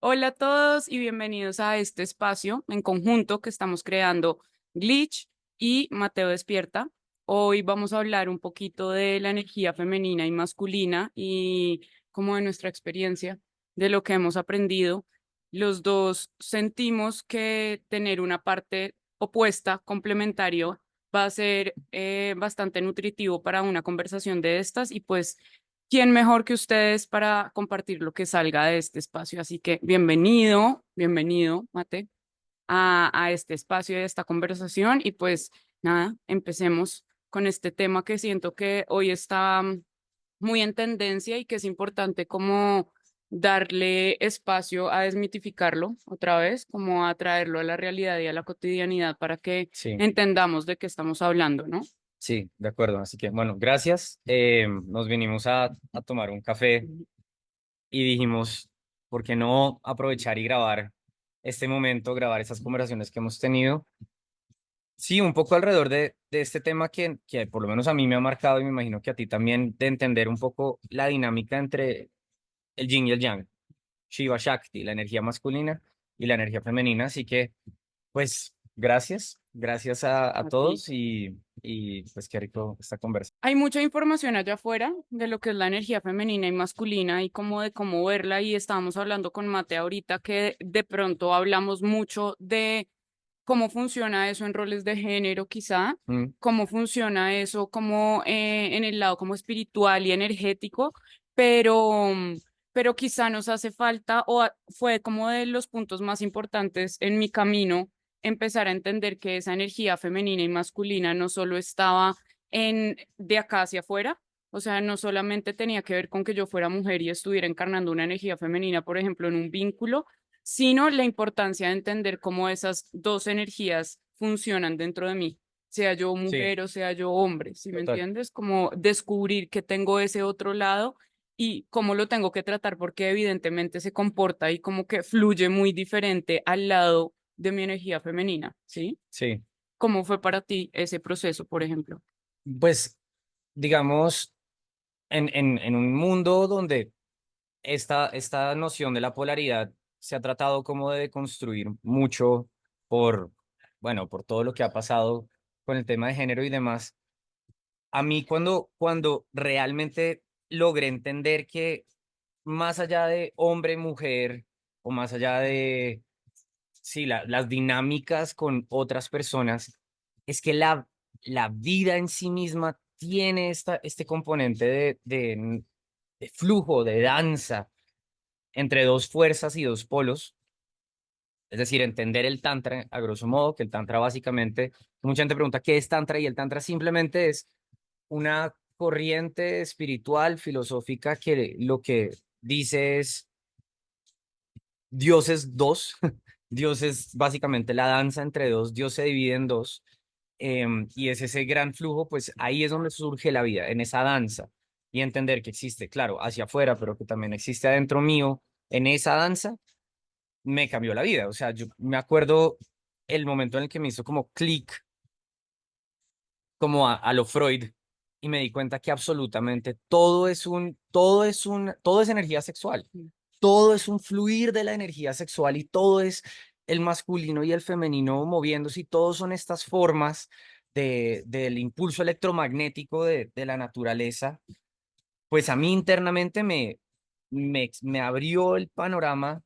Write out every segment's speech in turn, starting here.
Hola a todos y bienvenidos a este espacio en conjunto que estamos creando Glitch y Mateo Despierta. Hoy vamos a hablar un poquito de la energía femenina y masculina y como de nuestra experiencia, de lo que hemos aprendido. Los dos sentimos que tener una parte opuesta, complementario, va a ser bastante nutritivo para una conversación de estas y pues ¿quién mejor que ustedes para compartir lo que salga de este espacio? Así que bienvenido, Mate, a este espacio y a esta conversación. Y pues nada, empecemos con este tema que siento que hoy está muy en tendencia y que es importante como darle espacio a desmitificarlo otra vez, como a traerlo a la realidad y a la cotidianidad para que Sí, entendamos de qué estamos hablando, ¿no? sí, de acuerdo. Así que, bueno, gracias. Nos vinimos a tomar un café y dijimos, ¿por qué no aprovechar y grabar este momento, grabar esas conversaciones que hemos tenido? Sí, un poco alrededor de este tema que por lo menos a mí me ha marcado y me imagino que a ti también, de entender un poco la dinámica entre el yin y el yang, Shiva Shakti, la energía masculina y la energía femenina. Así que, pues, gracias a A ti. todos y pues qué rico esta conversa. Hay mucha información allá afuera de lo que es la energía femenina y masculina y cómo de cómo verla y estábamos hablando con Mate ahorita que de pronto hablamos mucho de cómo funciona eso en roles de género quizá, Mm, cómo funciona eso como en el lado como espiritual y energético, pero pero quizá nos hace falta fue como de los puntos más importantes en mi camino empezar a entender que esa energía femenina y masculina no solo estaba en de acá hacia afuera. O sea, no solamente tenía que ver con que yo fuera mujer y estuviera encarnando una energía femenina, por ejemplo, en un vínculo, sino la importancia de entender cómo esas dos energías funcionan dentro de mí, sea yo sí, mujer o sea yo hombre, ¿sí me total. entiendes? Como descubrir que tengo ese otro lado y cómo lo tengo que tratar porque evidentemente se comporta y como que fluye muy diferente al lado de mi energía femenina, ¿sí? Sí. ¿Cómo fue para ti ese proceso, por ejemplo? Pues, digamos, en un mundo donde esta noción de la polaridad se ha tratado como de construir mucho por, bueno, por todo lo que ha pasado con el tema de género y demás. A mí cuando realmente logré entender que más allá de hombre, mujer, o más allá de, sí, las dinámicas con otras personas, es que la vida en sí misma tiene este componente de flujo, de danza entre dos fuerzas y dos polos. Es decir, entender el tantra a grosso modo, que el tantra básicamente, mucha gente pregunta qué es tantra y el tantra simplemente es una corriente espiritual, filosófica, que lo que dice es Dios es dos. Dios es básicamente la danza entre dos, Dios se divide en dos, y es ese gran flujo, pues ahí es donde surge la vida, en esa danza, y entender que existe, claro, hacia afuera, pero que también existe adentro mío, en esa danza, me cambió la vida. O sea, yo me acuerdo el momento en el que me hizo como clic, como a lo Freud, y me di cuenta que absolutamente todo es energía sexual. Todo es un fluir de la energía sexual y todo es el masculino y el femenino moviéndose y todos son estas formas del impulso electromagnético de la naturaleza. Pues a mí internamente me abrió el panorama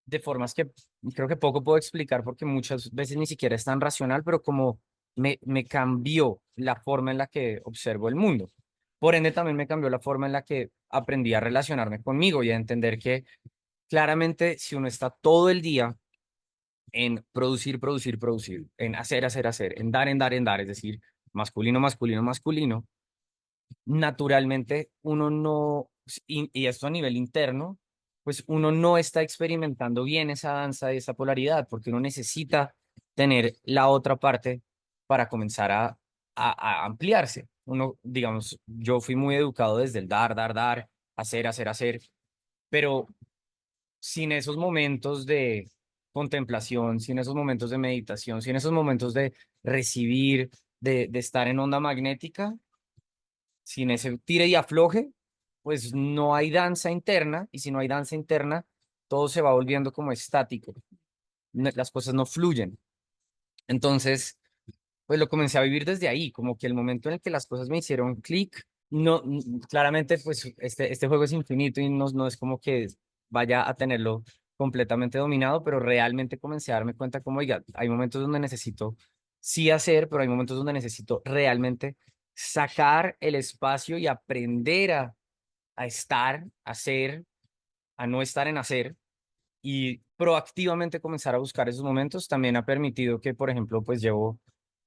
de formas que creo que poco puedo explicar porque muchas veces ni siquiera es tan racional, pero como me cambió la forma en la que observo el mundo. Por ende, también me cambió la forma en la que aprendí a relacionarme conmigo y a entender que claramente si uno está todo el día en producir, producir, producir, en hacer, hacer, hacer, en dar, en dar, en dar, es decir, masculino, masculino, masculino, naturalmente uno no, y esto a nivel interno, pues uno no está experimentando bien esa danza y esa polaridad, porque uno necesita tener la otra parte para comenzar a ampliarse. Uno, digamos, yo fui muy educado desde el dar, dar, dar, hacer, hacer, hacer, pero sin esos momentos de contemplación, sin esos momentos de meditación, sin esos momentos de recibir, de estar en onda magnética, sin ese tire y afloje, pues no hay danza interna, y si no hay danza interna, todo se va volviendo como estático, las cosas no fluyen. Entonces, pues lo comencé a vivir desde ahí, como que el momento en el que las cosas me hicieron clic, no, claramente pues este juego es infinito y no es como que vaya a tenerlo completamente dominado, pero realmente comencé a darme cuenta como, oiga, hay momentos donde necesito sí hacer, pero hay momentos donde necesito realmente sacar el espacio y aprender a estar, a hacer, a no estar en hacer y proactivamente comenzar a buscar esos momentos también ha permitido que, por ejemplo, pues llevo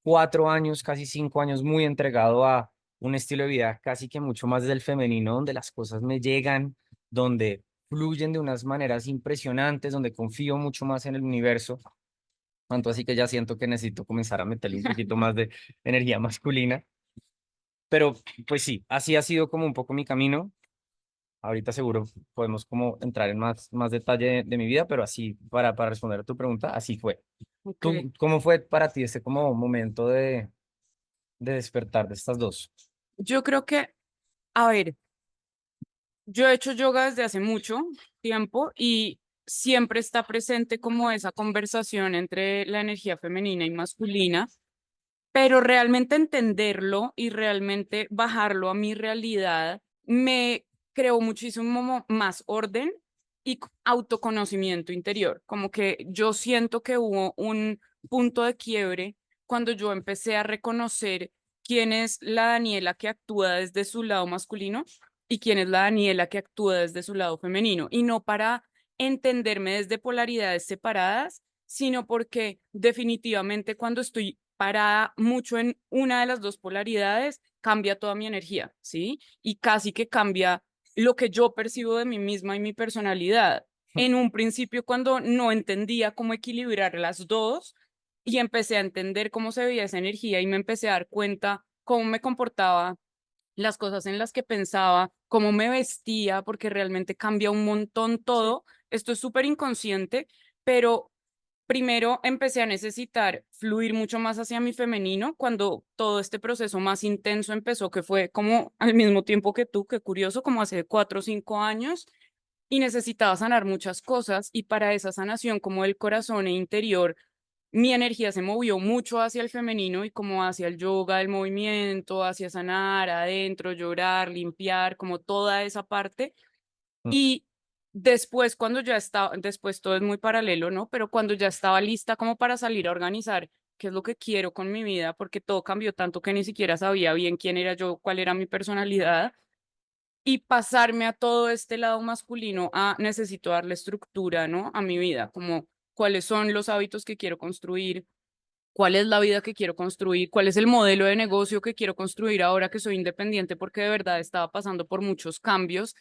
4 años, casi 5 años muy entregado a un estilo de vida casi que mucho más del femenino, donde las cosas me llegan, donde fluyen de unas maneras impresionantes, donde confío mucho más en el universo. Tanto así que ya siento que necesito comenzar a meterle un poquito más de energía masculina. Pero pues sí, así ha sido como un poco mi camino. Ahorita seguro podemos como entrar en más detalle de mi vida, pero así, para responder a tu pregunta, así fue. Ok. ¿Tú, cómo fue para ti ese como momento de despertar de estas dos? Yo creo que, a ver, yo he hecho yoga desde hace mucho tiempo y siempre está presente como esa conversación entre la energía femenina y masculina, pero realmente entenderlo y realmente bajarlo a mi realidad me creó muchísimo más orden y autoconocimiento interior. Como que yo siento que hubo un punto de quiebre cuando yo empecé a reconocer quién es la Daniela que actúa desde su lado masculino y quién es la Daniela que actúa desde su lado femenino. Y no para entenderme desde polaridades separadas, sino porque definitivamente cuando estoy parada mucho en una de las dos polaridades, cambia toda mi energía, ¿sí? Y casi que cambia lo que yo percibo de mí misma y mi personalidad. En un principio, cuando no entendía cómo equilibrar las dos y empecé a entender cómo se veía esa energía y me empecé a dar cuenta cómo me comportaba, las cosas en las que pensaba, cómo me vestía, porque realmente cambia un montón todo. Esto es súper inconsciente, pero primero empecé a necesitar fluir mucho más hacia mi femenino cuando todo este proceso más intenso empezó, que fue como al mismo tiempo que tú, qué curioso, como hace 4 o 5 años, y necesitaba sanar muchas cosas y para esa sanación como el corazón e interior, mi energía se movió mucho hacia el femenino y como hacia el yoga, el movimiento, hacia sanar adentro, llorar, limpiar, como toda esa parte Mm. y después, cuando ya estaba, después todo es muy paralelo, ¿no? Pero cuando ya estaba lista como para salir a organizar qué es lo que quiero con mi vida, porque todo cambió tanto que ni siquiera sabía bien quién era yo, cuál era mi personalidad, y pasarme a todo este lado masculino, a necesito darle estructura, ¿no? A mi vida, como cuáles son los hábitos que quiero construir, cuál es la vida que quiero construir, cuál es el modelo de negocio que quiero construir ahora que soy independiente, porque de verdad estaba pasando por muchos cambios.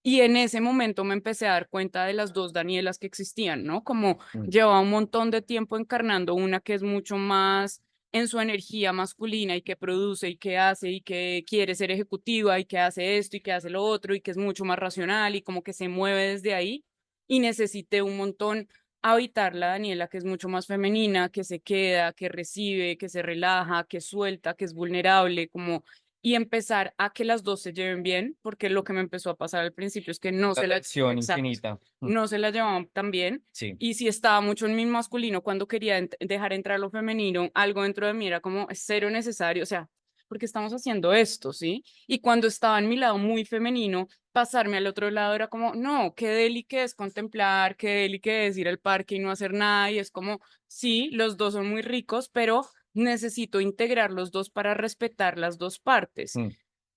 Y en ese momento me empecé a dar cuenta de las dos Danielas que existían, ¿no? Como Mm. llevaba un montón de tiempo encarnando una que es mucho más en su energía masculina y que produce y que hace y que quiere ser ejecutiva y que hace esto y que hace lo otro y que es mucho más racional y como que se mueve desde ahí. Y necesité un montón habitar la Daniela, que es mucho más femenina, que se queda, que recibe, que se relaja, que suelta, que es vulnerable, como y empezar a que las dos se lleven bien, porque lo que me empezó a pasar al principio es que no La se la, atracción exacto, infinita. Mm. no se la llevaban tan bien. Sí, Y si estaba mucho en mi masculino, cuando quería dejar entrar lo femenino, algo dentro de mí era como es cero necesario, o sea, porque estamos haciendo esto, ¿sí? Y cuando estaba en mi lado muy femenino, pasarme al otro lado era como, no, qué deli que es contemplar, qué deli que es ir al parque y no hacer nada, y es como, sí, los dos son muy ricos, pero necesito integrar los dos para respetar las dos partes. mm,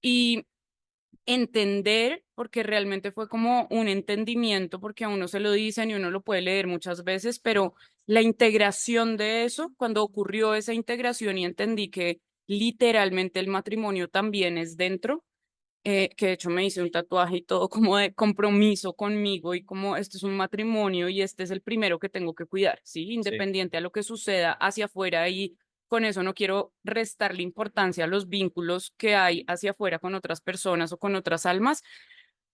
Y entender, porque realmente fue como un entendimiento, porque a uno se lo dicen y uno lo puede leer muchas veces, pero la integración de eso, cuando ocurrió esa integración y entendí que literalmente el matrimonio también es dentro, que de hecho me hice un tatuaje y todo como de compromiso conmigo y como este es un matrimonio y este es el primero que tengo que cuidar, ¿sí? sí, Independiente a lo que suceda hacia afuera y con eso no quiero restarle importancia a los vínculos que hay hacia afuera con otras personas o con otras almas,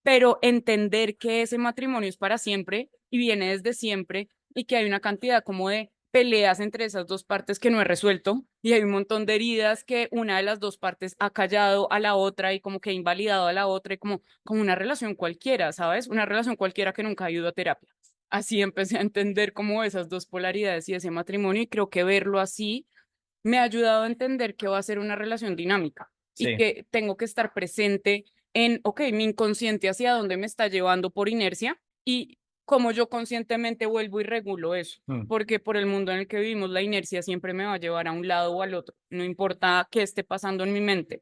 pero entender que ese matrimonio es para siempre y viene desde siempre y que hay una cantidad como de peleas entre esas dos partes que no he resuelto y hay un montón de heridas que una de las dos partes ha callado a la otra y como que ha invalidado a la otra y como una relación cualquiera, ¿sabes? Una relación cualquiera que nunca ha ido a terapia. así empecé a entender como esas dos polaridades y ese matrimonio, y creo que verlo así me ha ayudado a entender que va a ser una relación dinámica y Sí. que tengo que estar presente en, ok, mi inconsciente hacia dónde me está llevando por inercia y cómo yo conscientemente vuelvo y regulo eso, Mm. porque por el mundo en el que vivimos la inercia siempre me va a llevar a un lado o al otro, no importa qué esté pasando en mi mente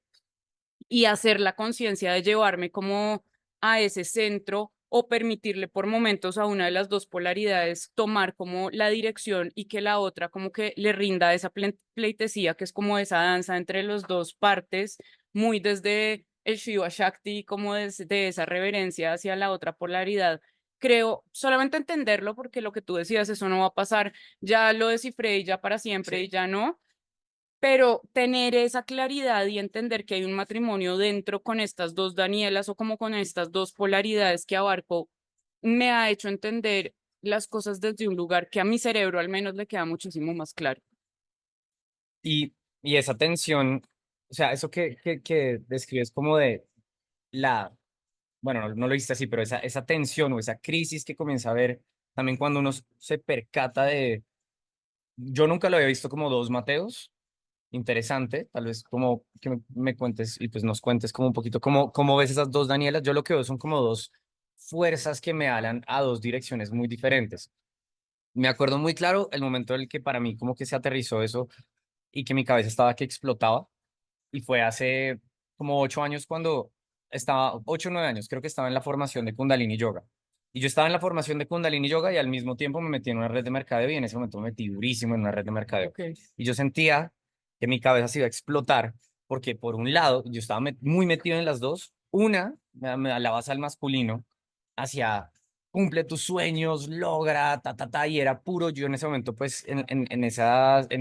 y hacer la conciencia de llevarme como a ese centro o permitirle por momentos a una de las dos polaridades tomar como la dirección y que la otra como que le rinda esa pleitesía, que es como esa danza entre las dos partes, muy desde el Shiva Shakti, como desde esa reverencia hacia la otra polaridad. Creo, solamente entenderlo, porque lo que tú decías, eso no va a pasar, ya lo descifré y ya para siempre y Sí. ya no, pero tener esa claridad y entender que hay un matrimonio dentro con estas dos Danielas o como con estas dos polaridades que abarco, me ha hecho entender las cosas desde un lugar que a mi cerebro al menos le queda muchísimo más claro. Y esa tensión, o sea, eso que describes como de la, bueno, no lo viste así, pero esa tensión o esa crisis que comienza a haber también cuando uno se percata de, yo nunca lo había visto como dos Mateos, interesante, tal vez como que me cuentes y pues nos cuentes como un poquito cómo ves esas dos Danielas. Yo lo que veo son como dos fuerzas que me alan a dos direcciones muy diferentes. Me acuerdo muy claro el momento en el que para mí como que se aterrizó eso y que mi cabeza estaba que explotaba, y fue hace como 8 años cuando estaba, 8 o 9 años, creo que estaba en la formación de Kundalini Yoga. Y yo estaba en la formación de Kundalini Yoga y al mismo tiempo me metí en una red de mercadeo, y en ese momento me metí durísimo en una red de mercadeo. Ok. Y yo sentía que mi cabeza se iba a explotar porque por un lado yo estaba muy metido en las dos. Una, me alabas al masculino hacia cumple tus sueños, logra, y era puro yo en ese momento, pues en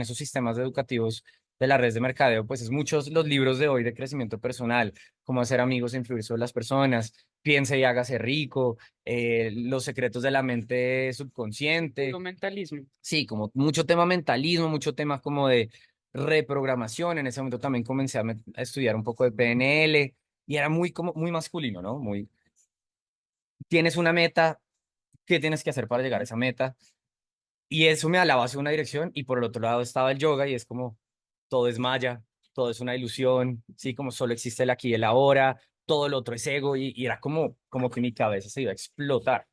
esos sistemas educativos de las redes de mercadeo, pues es muchos los libros de hoy de crecimiento personal, cómo hacer amigos e influir sobre las personas, piense y hágase rico, los secretos de la mente Puro subconsciente, mentalismo. sí, como mucho tema mentalismo, mucho tema como de reprogramación. En ese momento también comencé a estudiar un poco de PNL y era muy como muy masculino, ¿no? Muy, tienes una meta, ¿qué tienes que hacer para llegar a esa meta? Y eso me alaba hacia una dirección y por el otro lado estaba el yoga y es como todo es maya, todo es una ilusión, sí, como solo existe el aquí y el ahora, todo lo otro es ego y era como que mi cabeza se iba a explotar.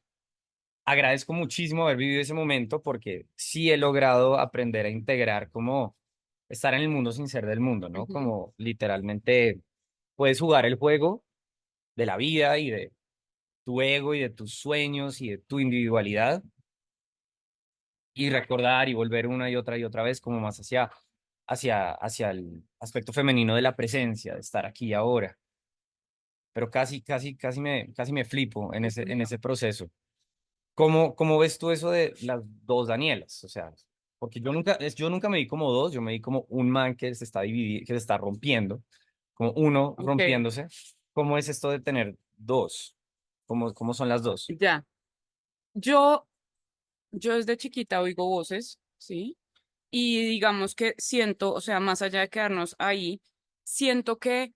Agradezco muchísimo haber vivido ese momento porque sí he logrado aprender a integrar como estar en el mundo sin ser del mundo, ¿no? Ujú. Como literalmente puedes jugar el juego de la vida y de tu ego y de tus sueños y de tu individualidad y recordar y volver una y otra vez como más hacia el aspecto femenino de la presencia, de estar aquí y ahora. Pero casi me flipo en ese proceso. ¿Cómo ves tú eso de las dos Danielas? O sea, porque yo nunca me vi como dos, yo me vi como un man que se está dividiendo, que se está rompiendo, como uno Ok, rompiéndose. ¿Cómo es esto de tener dos? ¿Cómo son las dos? ya. Yo, yo desde chiquita oigo voces, ¿sí? Y digamos que siento, o sea, más allá de quedarnos ahí, siento que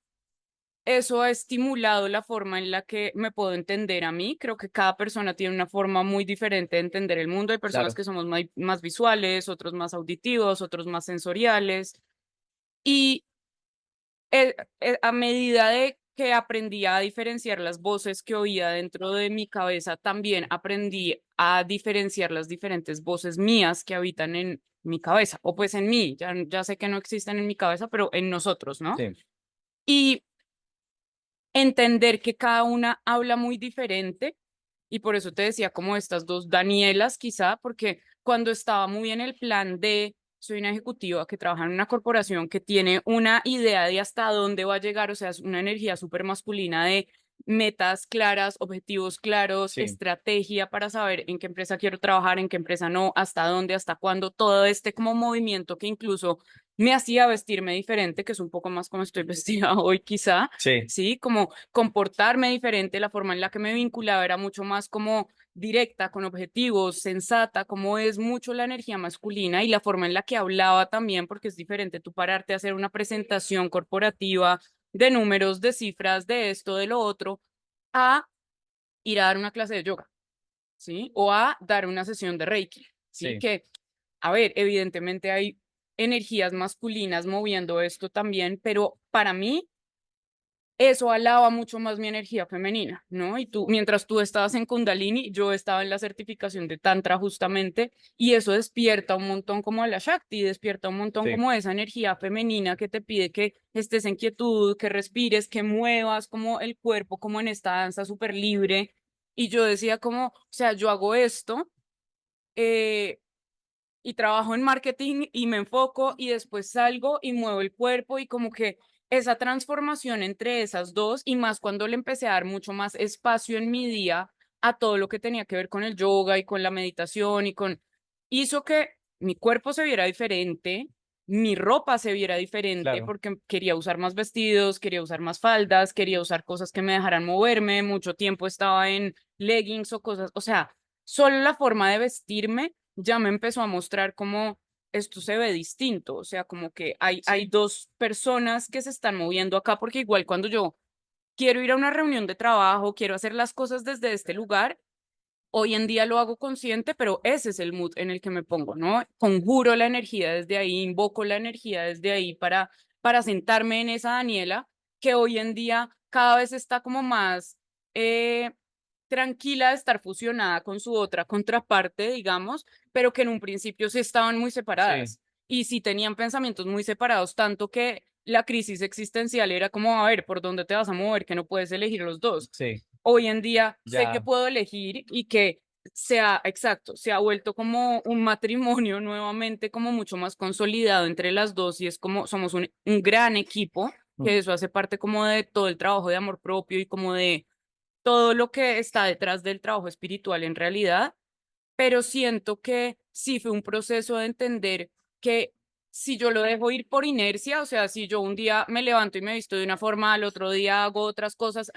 eso ha estimulado la forma en la que me puedo entender a mí. Creo que cada persona tiene una forma muy diferente de entender el mundo. Hay personas Claro, que somos más visuales, otros más auditivos, otros más sensoriales. Y a medida de que aprendí a diferenciar las voces que oía dentro de mi cabeza, también aprendí a diferenciar las diferentes voces mías que habitan en mi cabeza, o pues en mí. Ya sé que no existen en mi cabeza, pero en nosotros, ¿no? sí, Y entender que cada una habla muy diferente, y por eso te decía como estas dos Danielas quizá, porque cuando estaba muy en el plan de soy una ejecutiva que trabaja en una corporación que tiene una idea de hasta dónde va a llegar, o sea, es una energía súper masculina de metas claras, objetivos claros, sí, estrategia para saber en qué empresa quiero trabajar, en qué empresa no, hasta dónde, hasta cuándo, todo este como movimiento que incluso me hacía vestirme diferente, que es un poco más como estoy vestida hoy quizá, sí, ¿sí? Como comportarme diferente, la forma en la que me vinculaba era mucho más como directa, con objetivos, sensata, como es mucho la energía masculina y la forma en la que hablaba también, porque es diferente tú pararte a hacer una presentación corporativa de números, de cifras, de esto, de lo otro, a ir a dar una clase de yoga. ¿sí? O a dar una sesión de Reiki, ¿sí? Sí, Que, a ver, evidentemente hay energías masculinas moviendo esto también, pero para mí eso alaba mucho más mi energía femenina, ¿no? Y tú, mientras tú estabas en Kundalini, yo estaba en la certificación de Tantra justamente, y eso despierta un montón como a la Shakti, despierta un montón sí, como esa energía femenina que te pide que estés en quietud, que respires, que muevas como el cuerpo, como en esta danza súper libre. Y yo decía como, o sea, yo hago esto, eh, y trabajo en marketing y me enfoco y después salgo y muevo el cuerpo y como que esa transformación entre esas dos y más cuando le empecé a dar mucho más espacio en mi día a todo lo que tenía que ver con el yoga y con la meditación y con hizo que mi cuerpo se viera diferente, mi ropa se viera diferente claro. porque quería usar más vestidos, quería usar más faldas, quería usar cosas que me dejaran moverme, mucho tiempo estaba en leggings o cosas, o sea, solo la forma de vestirme ya me empezó a mostrar cómo esto se ve distinto, o sea, como que hay Sí, dos personas que se están moviendo acá, porque igual cuando yo quiero ir a una reunión de trabajo, quiero hacer las cosas desde este lugar, hoy en día lo hago consciente, pero ese es el mood en el que me pongo, ¿no? Conjuro la energía desde ahí, invoco la energía desde ahí para sentarme en esa Daniela, que hoy en día cada vez está como más eh, tranquila de estar fusionada con su otra contraparte, digamos, pero que en un principio sí estaban muy sí, separadas y sí tenían pensamientos muy separados, tanto que la crisis existencial era como, a ver, ¿por dónde te vas a mover? Que no puedes elegir los dos. sí, Hoy en día sé que ya, puedo elegir y que exacto, se ha vuelto como un matrimonio nuevamente, como mucho más consolidado entre las dos y es como somos un gran equipo, mm, que eso hace parte como de todo el trabajo de amor propio y como de todo lo que está detrás del trabajo espiritual en realidad, pero siento que sí fue un proceso de entender que si yo lo dejo ir por inercia, o sea, si yo un día me levanto y me visto de una forma, al otro día hago otras cosas,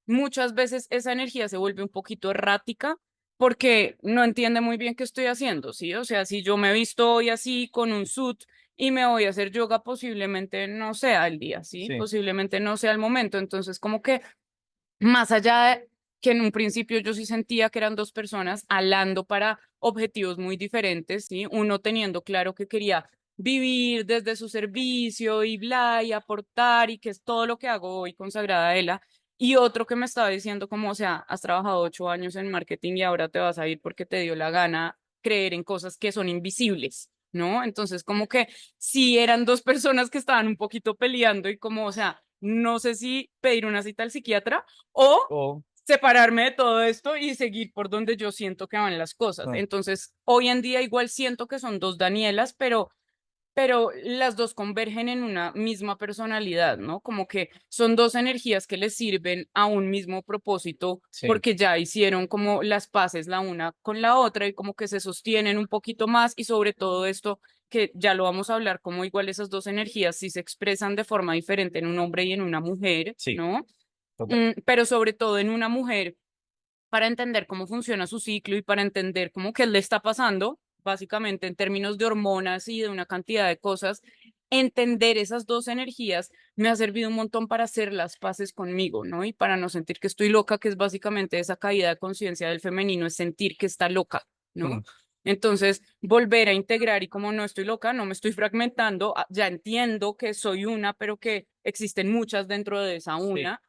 muchas veces esa energía se vuelve un poquito errática porque no entiende muy bien qué estoy haciendo, ¿sí? O sea, si yo me visto hoy así con un suit y me voy a hacer yoga, posiblemente no sea el día, ¿sí? sí, Posiblemente no sea el momento. Entonces, como que más allá de que en un principio yo sí sentía que eran dos personas hablando para objetivos muy diferentes, ¿sí? Uno teniendo claro que quería vivir desde su servicio y bla, y aportar, y que es todo lo que hago hoy consagrada a ella. Y otro que me estaba diciendo como, o sea, has trabajado 8 años en marketing y ahora te vas a ir porque te dio la gana creer en cosas que son invisibles, ¿no? Entonces, como que sí eran dos personas que estaban un poquito peleando y como, o sea, no sé si pedir una cita al psiquiatra o o, separarme de todo esto y seguir por donde yo siento que van las cosas. ah, Entonces, hoy en día igual siento que son dos Danielas, pero las dos convergen en una misma personalidad, ¿no? Como que son dos energías que les sirven a un mismo propósito sí, porque ya hicieron como las paces la una con la otra y como que se sostienen un poquito más y sobre todo esto que ya lo vamos a hablar, como igual esas dos energías sí se expresan de forma diferente en un hombre y en una mujer, sí, ¿no? total. Pero sobre todo en una mujer para entender cómo funciona su ciclo y para entender cómo qué le está pasando, básicamente en términos de hormonas y de una cantidad de cosas, entender esas dos energías me ha servido un montón para hacer las paces conmigo, ¿no? Y para no sentir que estoy loca, que es básicamente esa caída de conciencia del femenino, es sentir que está loca, ¿no? Mm, Entonces, volver a integrar y como no estoy loca, no me estoy fragmentando, ya entiendo que soy una, pero que existen muchas dentro de esa sí, una.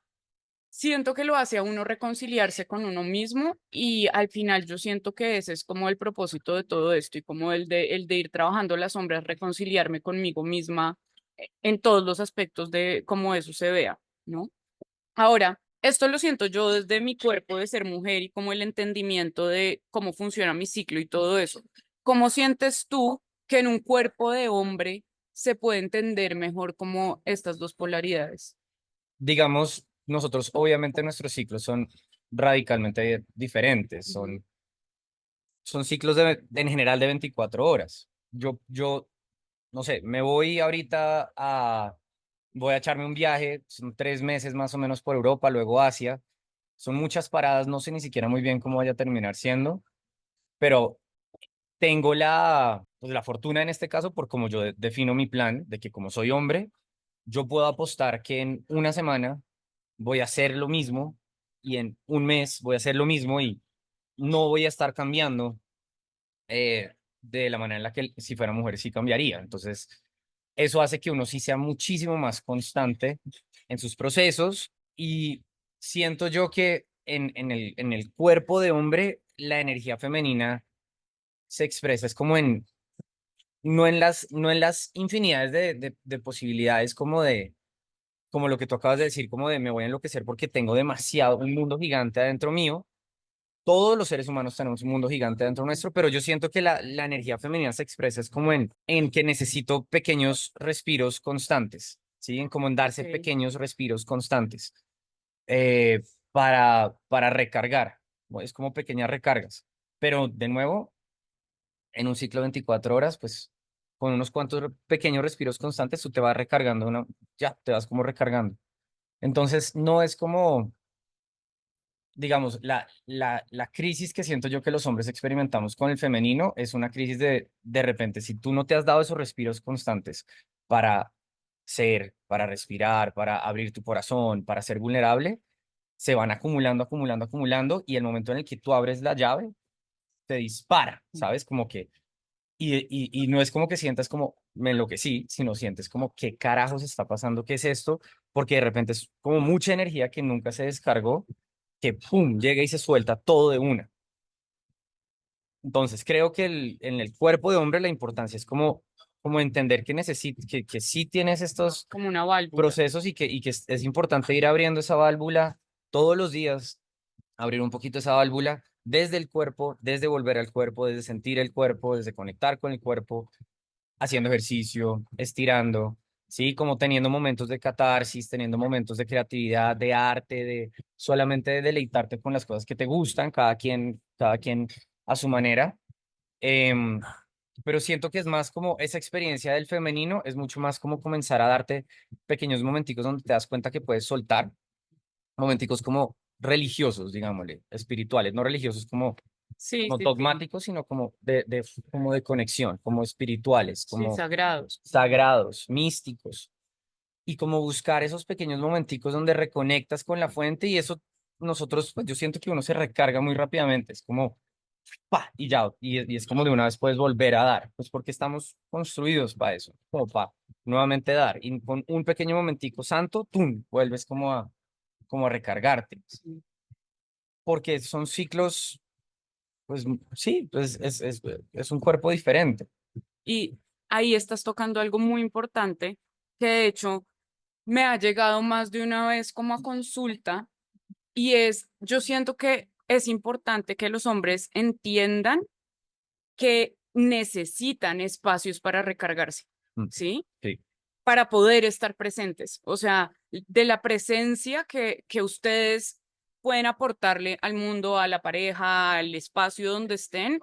Siento que lo hace a uno reconciliarse con uno mismo y al final yo siento que ese es como el propósito de todo esto y como el de ir trabajando las sombras, reconciliarme conmigo misma en todos los aspectos de cómo eso se vea, ¿no? Ahora, esto lo siento yo desde mi cuerpo de ser mujer y como el entendimiento de cómo funciona mi ciclo y todo eso. ¿Cómo sientes tú que en un cuerpo de hombre se puede entender mejor como estas dos polaridades? digamos, nosotros obviamente nuestros ciclos son radicalmente diferentes, Ujú. son ciclos en general de 24 horas. Yo, no sé, me voy ahorita voy a echarme un viaje, son 3 meses más o menos por Europa, luego Asia, son muchas paradas, no sé ni siquiera muy bien cómo vaya a terminar siendo, pero tengo pues, la fortuna en este caso, por como yo defino mi plan, de que como soy hombre, yo puedo apostar que en una semana voy a hacer lo mismo y en un mes voy a hacer lo mismo no voy a estar cambiando de la manera en la que si fuera mujer sí cambiaría. Entonces, eso hace que uno sí sea muchísimo más constante en sus procesos y siento yo que en el cuerpo de hombre la energía femenina se expresa, es como en, no en las infinidades de posibilidades como lo que tú acabas de decir, como de me voy a enloquecer porque tengo demasiado, un mundo gigante adentro mío. Todos los seres humanos tenemos un mundo gigante dentro nuestro, pero yo siento que la energía femenina se expresa es como en que necesito pequeños respiros constantes, ¿sí? En como en darse Ok. pequeños respiros constantes para recargar. Es como pequeñas recargas. Pero de nuevo, en un ciclo de 24 horas, pues con unos cuantos pequeños respiros constantes, tú te vas recargando, ya, te vas como recargando. Entonces, no es como digamos, la crisis que siento yo que los hombres experimentamos con el femenino es una crisis de repente, si tú no te has dado esos respiros constantes para ser, para respirar, para abrir tu corazón, para ser vulnerable, se van acumulando, acumulando, acumulando, y el momento en el que tú abres la llave, te dispara, ¿sabes? Como que, y no es como que sientas como me enloquecí, sino sientes como qué carajos está pasando, qué es esto, porque de repente es como mucha energía que nunca se descargó que pum, llega y se suelta todo de una. Entonces, creo que en el cuerpo de hombre la importancia es como entender que que sí tienes estos Como una válvula. procesos y que es importante ir abriendo esa válvula todos los días, abrir un poquito esa válvula desde el cuerpo, desde volver al cuerpo, desde sentir el cuerpo, desde conectar con el cuerpo, haciendo ejercicio, estirando, ¿sí? Como teniendo momentos de catarsis, teniendo momentos de creatividad, de arte, de solamente de deleitarte con las cosas que te gustan, cada quien a su manera. Em, pero siento que es más como esa experiencia del femenino, es mucho más como comenzar a darte pequeños momenticos donde te das cuenta que puedes soltar, momenticos como religiosos, digámosle, espirituales, no religiosos como Sí, no sí, sí. dogmáticos, sino como como de conexión, como espirituales, Sí, como sagrados. sagrados, místicos, y como buscar esos pequeños momenticos donde reconectas con la fuente y eso nosotros, pues yo siento que uno se recarga muy rápidamente, es como, pa, y ya, y es como de una vez puedes volver a dar, pues porque estamos construidos para eso, como para nuevamente dar, y con un pequeño momentico santo, ¡tum!, vuelves como a recargarte, Sí. porque son ciclos, pues sí, pues es un cuerpo diferente. Y ahí estás tocando algo muy importante que de hecho me ha llegado más de una vez como a consulta y es, yo siento que es importante que los hombres entiendan que necesitan espacios para recargarse, Mm, ¿sí? sí. Para poder estar presentes. O sea, de la presencia que ustedes pueden aportarle al mundo, a la pareja, al espacio donde estén,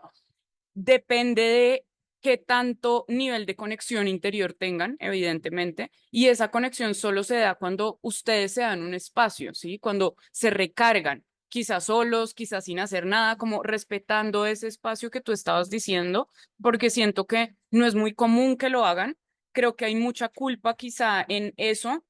depende de qué tanto nivel de conexión interior tengan, evidentemente, y esa conexión solo se da cuando ustedes se dan un espacio, ¿sí? Cuando se recargan, quizás solos, quizás sin hacer nada, como respetando ese espacio que tú estabas diciendo, porque siento que no es muy común que lo hagan. Creo que hay mucha culpa quizá en eso,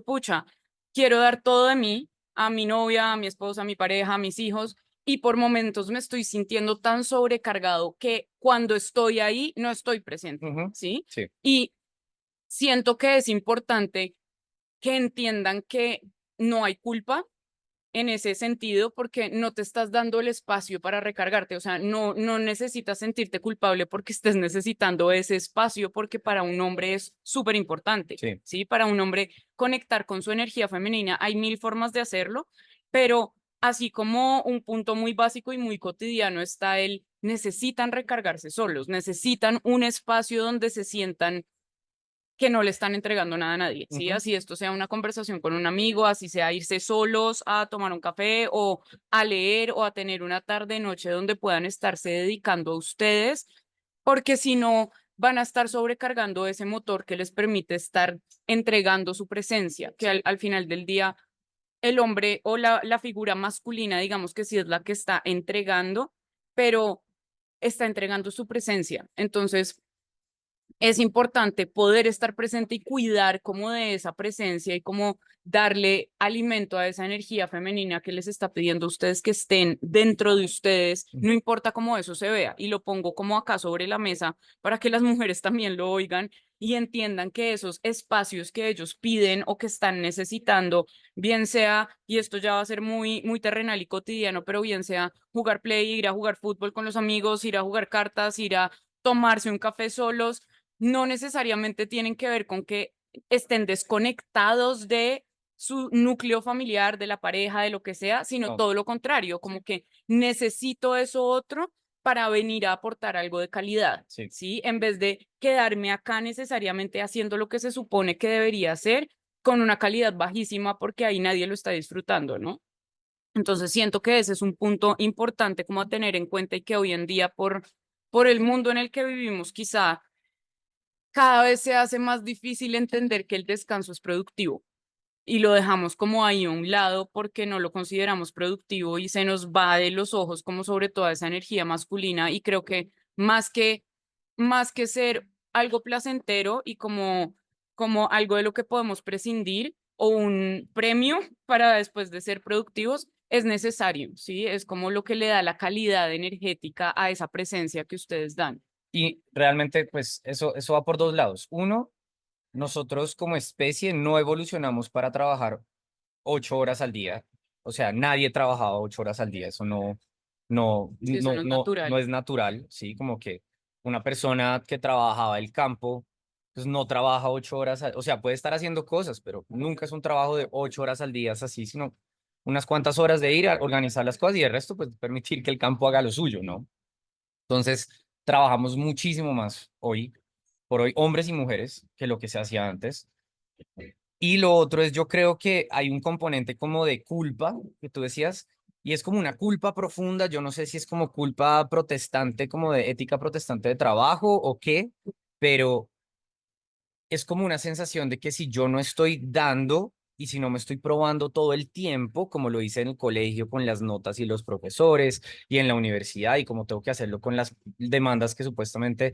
pucha, quiero dar todo de mí a mi novia, a mi esposa, a mi pareja, a mis hijos, y por momentos me estoy sintiendo tan sobrecargado que cuando estoy ahí no estoy presente, Ujú, ¿sí? sí. Y siento que es importante que entiendan que no hay culpa en ese sentido porque no te estás dando el espacio para recargarte, o sea, no necesitas sentirte culpable porque estés necesitando ese espacio porque para un hombre es súper importante, Sí. ¿sí? Para un hombre conectar con su energía femenina hay mil formas de hacerlo, pero así como un punto muy básico y muy cotidiano está el necesitan recargarse solos, necesitan un espacio donde se sientan que no le están entregando nada a nadie, ¿sí? Ujú, Así esto sea una conversación con un amigo, así sea irse solos a tomar un café o a leer o a tener una tarde, noche donde puedan estarse dedicando a ustedes, porque si no van a estar sobrecargando ese motor que les permite estar entregando su presencia, que al final del día el hombre o la figura masculina, digamos que sí es la que está entregando, pero está entregando su presencia. Entonces, es importante poder estar presente y cuidar como de esa presencia y como darle alimento a esa energía femenina que les está pidiendo a ustedes que estén dentro de ustedes, no importa cómo eso se vea. Y lo pongo como acá sobre la mesa para que las mujeres también lo oigan y entiendan que esos espacios que ellos piden o que están necesitando, bien sea, y esto ya va a ser muy, muy terrenal y cotidiano, pero bien sea jugar play, ir a jugar fútbol con los amigos, ir a jugar cartas, ir a tomarse un café solos, no necesariamente tienen que ver con que estén desconectados de su núcleo familiar, de la pareja, de lo que sea, sino No, todo lo contrario, como que necesito eso otro para venir a aportar algo de calidad, sí. ¿sí? En vez de quedarme acá necesariamente haciendo lo que se supone que debería hacer con una calidad bajísima porque ahí nadie lo está disfrutando, ¿no? Entonces siento que ese es un punto importante como a tener en cuenta y que hoy en día por el mundo en el que vivimos, quizá cada vez se hace más difícil entender que el descanso es productivo y lo dejamos como ahí a un lado porque no lo consideramos productivo y se nos va de los ojos como sobre toda esa energía masculina y creo que más que más que ser algo placentero y como algo de lo que podemos prescindir o un premio para después de ser productivos, es necesario, ¿sí? Es como lo que le da la calidad energética a esa presencia que ustedes dan. Y realmente, pues eso va por dos lados. Uno, nosotros como especie no evolucionamos para trabajar 8 horas al día. O sea, nadie trabajaba 8 horas al día. Eso Sí, eso no es no natural. es natural, ¿sí? Como que una persona que trabajaba el campo, pues no trabaja 8 horas, o sea, puede estar haciendo cosas, pero nunca es un trabajo de 8 horas al día, es así, sino unas cuantas horas de ir a organizar las cosas y el resto, pues permitir que el campo haga lo suyo, ¿no? Entonces, trabajamos muchísimo más hoy, por hoy, hombres y mujeres, que lo que se hacía antes. Y lo otro es, yo creo que hay un componente como de culpa, que tú decías, y es como una culpa profunda, yo no sé si es como culpa protestante, como de ética protestante de trabajo o qué, pero es como una sensación de que si yo no estoy dando y si no me estoy probando todo el tiempo, como lo hice en el colegio con las notas y los profesores y en la universidad y como tengo que hacerlo con las demandas que supuestamente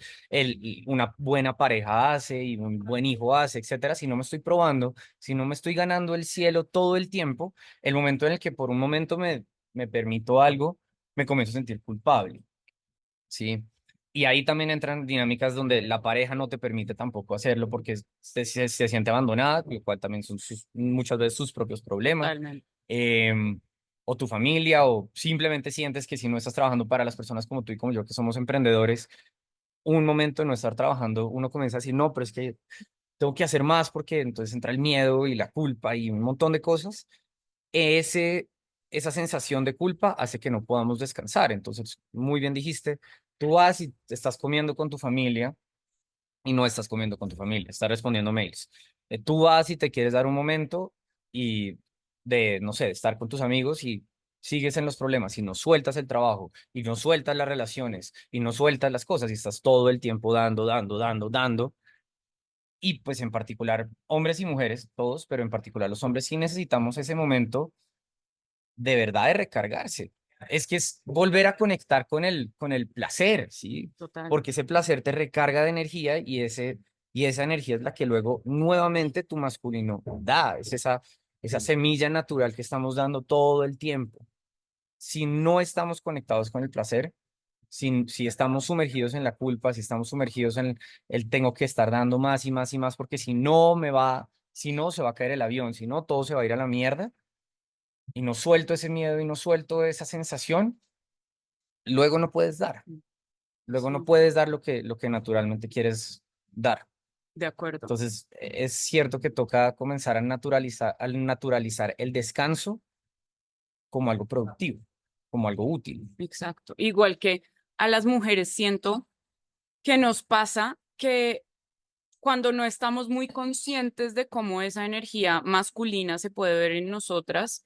una buena pareja hace y un buen hijo hace, etcétera, si no me estoy probando, si no me estoy ganando el cielo todo el tiempo, el momento en el que por un momento me permito algo, me comienzo a sentir culpable. Sí. Y ahí también entran dinámicas donde la pareja no te permite tampoco hacerlo porque se siente abandonada, lo cual también son muchas veces sus propios problemas. Totalmente. em, o tu familia, o simplemente sientes que si no estás trabajando para las personas como tú y como yo, que somos emprendedores, un momento de no estar trabajando, uno comienza a decir, no, pero es que tengo que hacer más porque entonces entra el miedo y la culpa y un montón de cosas. ese, Esa sensación de culpa hace que no podamos descansar. Entonces, muy bien dijiste, tú vas y te estás comiendo con tu familia y no estás comiendo con tu familia, estás respondiendo mails. Tú vas y te quieres dar un momento y de, no sé, de estar con tus amigos y sigues en los problemas y no sueltas el trabajo y no sueltas las relaciones y no sueltas las cosas y estás todo el tiempo dando. Y pues en particular, hombres y mujeres, todos, pero en particular los hombres sí necesitamos ese momento de verdad de recargarse. Es que es volver a conectar con el placer, ¿sí? Total. Porque ese placer te recarga de energía y esa energía es la que luego nuevamente tu masculino da. Es esa semilla natural que estamos dando todo el tiempo. Si no estamos conectados con el placer, si estamos sumergidos en la culpa, si estamos sumergidos en el tengo que estar dando más y más y más, porque si no se va a caer el avión, si no todo se va a ir a la mierda y no suelto ese miedo y no suelto esa sensación, luego no puedes dar. Luego no Sí, puedes dar lo que naturalmente quieres dar. de acuerdo. Entonces, es cierto que toca comenzar al naturalizar el descanso como algo productivo, como algo útil. Exacto. Igual que a las mujeres siento que nos pasa que cuando no estamos muy conscientes de cómo esa energía masculina se puede ver en nosotras,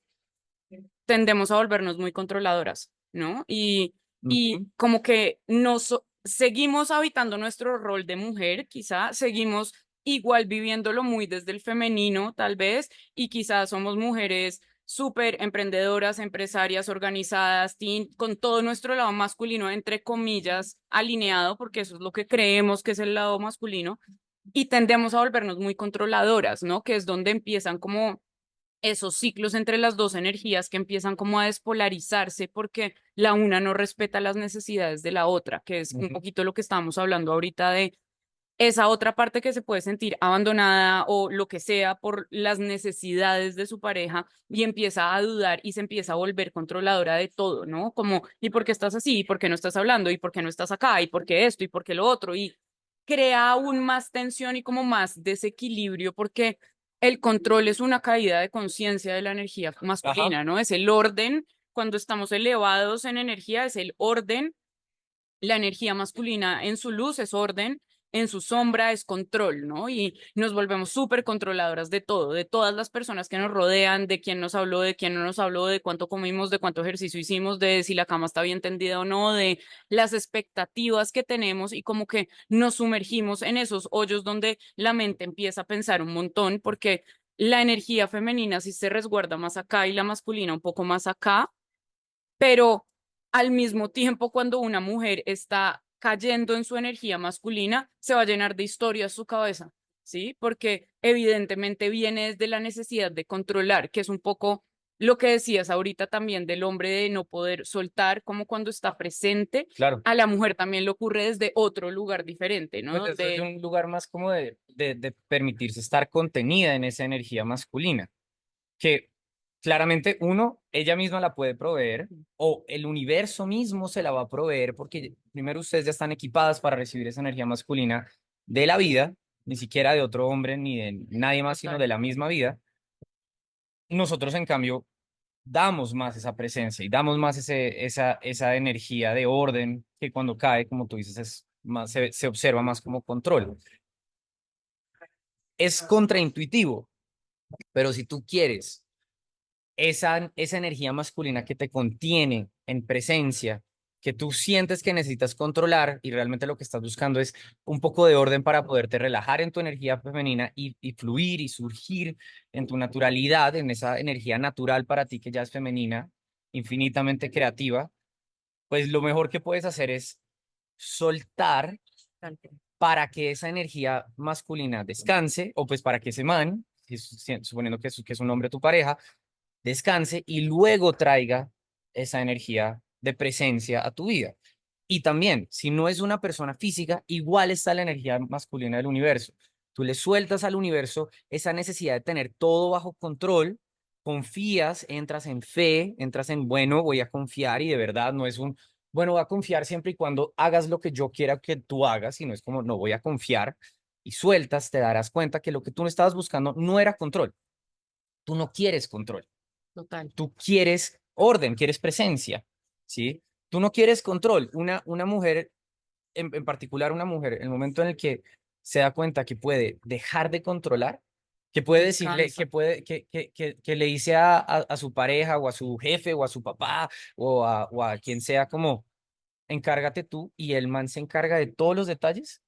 tendemos a volvernos muy controladoras, ¿no? Y Ujú. como que seguimos habitando nuestro rol de mujer, quizá, seguimos igual viviéndolo muy desde el femenino, tal vez, y quizás somos mujeres súper emprendedoras, empresarias, organizadas, con todo nuestro lado masculino, entre comillas, alineado, porque eso es lo que creemos que es el lado masculino, y tendemos a volvernos muy controladoras, ¿no? Que es donde empiezan como esos ciclos entre las dos energías que empiezan como a despolarizarse porque la una no respeta las necesidades de la otra, que es un Ujú. poquito lo que estamos hablando ahorita de esa otra parte que se puede sentir abandonada o lo que sea por las necesidades de su pareja y empieza a dudar y se empieza a volver controladora de todo, ¿no? Como, ¿y por qué estás así? ¿Y por qué no estás hablando? ¿Y por qué no estás acá? ¿Y por qué esto? ¿Y por qué lo otro? Y crea aún más tensión y como más desequilibrio porque el control es una caída de conciencia de la energía Ajá. masculina, ¿no? Es el orden, cuando estamos elevados en energía, es el orden. La energía masculina en su luz es orden, en su sombra es control, ¿no? Y nos volvemos súper controladoras de todo, de todas las personas que nos rodean, de quién nos habló, de quién no nos habló, de cuánto comimos, de cuánto ejercicio hicimos, de si la cama está bien tendida o no, de las expectativas que tenemos y como que nos sumergimos en esos hoyos donde la mente empieza a pensar un montón porque la energía femenina sí se resguarda más acá y la masculina un poco más acá, pero al mismo tiempo cuando una mujer está cayendo en su energía masculina, se va a llenar de historias su cabeza, ¿sí? Porque evidentemente viene desde la necesidad de controlar, que es un poco lo que decías ahorita también del hombre de no poder soltar, como cuando está presente, Claro. a la mujer también le ocurre desde otro lugar diferente, Pues ¿no? eso es de De un lugar más como de permitirse estar contenida en esa energía masculina, que claramente uno, ella misma la puede proveer o el universo mismo se la va a proveer porque primero ustedes ya están equipadas para recibir esa energía masculina de la vida, ni siquiera de otro hombre ni de nadie más, sino de la misma vida. Nosotros, en cambio, damos más esa presencia y damos más esa energía de orden que cuando cae, como tú dices, es más, se observa más como control. Es contraintuitivo, pero si tú quieres esa energía masculina que te contiene en presencia, que tú sientes que necesitas controlar y realmente lo que estás buscando es un poco de orden para poderte relajar en tu energía femenina y fluir y surgir en tu naturalidad, en esa energía natural para ti que ya es femenina, infinitamente creativa, pues lo mejor que puedes hacer es soltar para que esa energía masculina descanse o pues para que ese man, suponiendo que es un hombre tu pareja, descanse y luego traiga esa energía de presencia a tu vida. Y también, si no es una persona física, igual está la energía masculina del universo. Tú le sueltas al universo esa necesidad de tener todo bajo control, confías, entras en fe, entras en, bueno, voy a confiar y de verdad no es un, bueno, voy a confiar siempre y cuando hagas lo que yo quiera que tú hagas, sino es como, no voy a confiar y sueltas, te darás cuenta que lo que tú no estabas buscando no era control. Tú no quieres control. total. Tú quieres orden, quieres presencia, ¿sí? Tú no quieres control. Una mujer, en particular una mujer, el momento en el que se da cuenta que puede dejar de controlar, que puede decirle, Descansa. que le dice a su pareja o a su jefe o a su papá o a quien sea como, encárgate tú y el man se encarga de todos los detalles.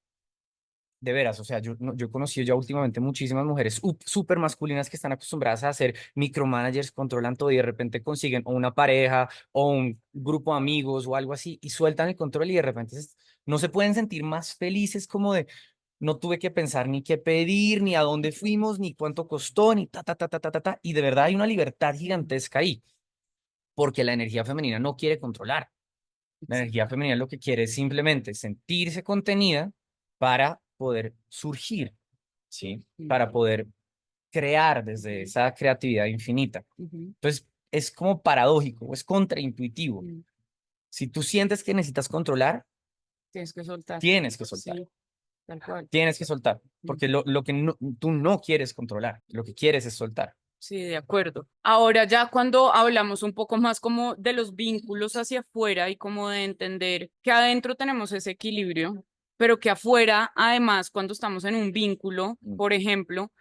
De veras, o sea, yo, yo he conocido ya últimamente muchísimas mujeres súper masculinas que están acostumbradas a ser micromanagers, controlan todo y de repente consiguen o una pareja o un grupo de amigos o algo así y sueltan el control y de repente no se pueden sentir más felices como de no tuve que pensar ni qué pedir, ni a dónde fuimos, ni cuánto costó, ni ta, ta, ta, ta, ta, ta, ta. Y de verdad hay una libertad gigantesca ahí, porque la energía femenina no quiere controlar. La energía femenina lo que quiere es simplemente sentirse contenida para poder surgir, ¿sí? Para poder crear desde esa creatividad infinita. Ujú. Entonces, es como paradójico, es contraintuitivo. Mm. Si tú sientes que necesitas controlar, Tienes que soltar. tienes que soltar, Sí, tal cual. tienes que soltar, porque lo que tú no quieres controlar, lo que quieres es soltar. Sí, de acuerdo. Ahora ya cuando hablamos un poco más como de los vínculos hacia afuera y como de entender que adentro tenemos ese equilibrio, pero que afuera, además, cuando estamos en un vínculo, Mm. por ejemplo,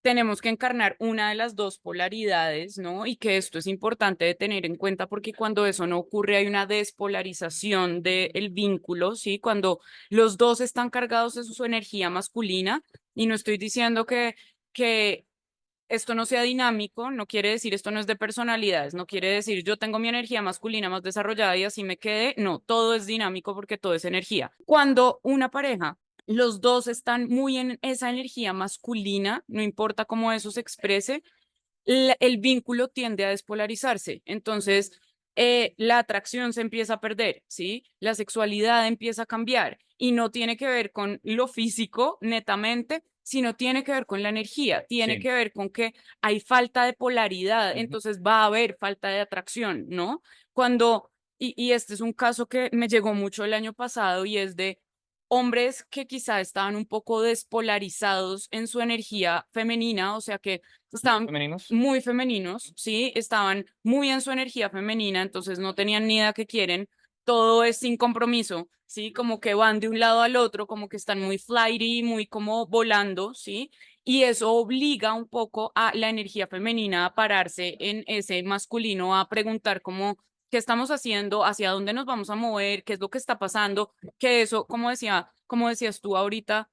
tenemos que encarnar una de las dos polaridades, ¿no? Y que esto es importante de tener en cuenta porque cuando eso no ocurre hay una despolarización del vínculo, ¿sí? Cuando los dos están cargados de su energía masculina y no estoy diciendo que esto no sea dinámico, no quiere decir esto no es de personalidades, no quiere decir yo tengo mi energía masculina más desarrollada y así me quede. No, todo es dinámico porque todo es energía. Cuando una pareja, los dos están muy en esa energía masculina, no importa cómo eso se exprese, el vínculo tiende a despolarizarse. Entonces, la atracción se empieza a perder, ¿sí? La sexualidad empieza a cambiar y no tiene que ver con lo físico netamente, sino tiene que ver con la energía, tiene Sí. que ver con que hay falta de polaridad, Ujú. entonces va a haber falta de atracción, ¿no? Cuando, y este es un caso que me llegó mucho el año pasado y es de hombres que quizá estaban un poco despolarizados en su energía femenina, o sea que estaban Femeninos. muy femeninos, ¿sí? Estaban muy en su energía femenina, entonces no tenían ni idea qué quieren, todo es sin compromiso, ¿sí? Como que van de un lado al otro, como que están muy flighty, muy como volando, ¿sí? Y eso obliga un poco a la energía femenina a pararse en ese masculino, a preguntar cómo, ¿qué estamos haciendo? ¿Hacia dónde nos vamos a mover? ¿Qué es lo que está pasando? Que eso, como decías tú ahorita,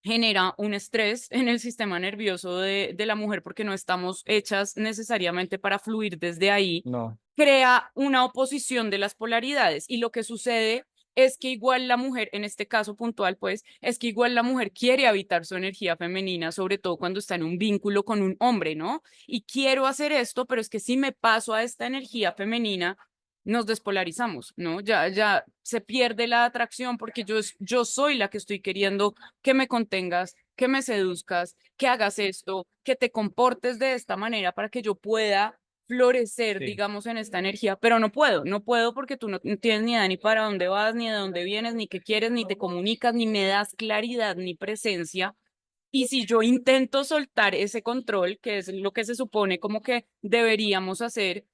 genera un estrés en el sistema nervioso de la mujer porque no estamos hechas necesariamente para fluir desde ahí, No. crea una oposición de las polaridades y lo que sucede es que igual la mujer, en este caso puntual, pues, es que igual la mujer quiere habitar su energía femenina, sobre todo cuando está en un vínculo con un hombre, ¿no? Y quiero hacer esto, pero es que si me paso a esta energía femenina, nos despolarizamos, ¿no? Ya se pierde la atracción porque yo soy la que estoy queriendo que me contengas, que me seduzcas, que hagas esto, que te comportes de esta manera para que yo pueda florecer, Sí. digamos, en esta energía, pero no puedo porque tú no tienes ni idea ni para dónde vas, ni de dónde vienes, ni qué quieres, ni te comunicas, ni me das claridad, ni presencia. Y si yo intento soltar ese control, que es lo que se supone como que deberíamos hacer,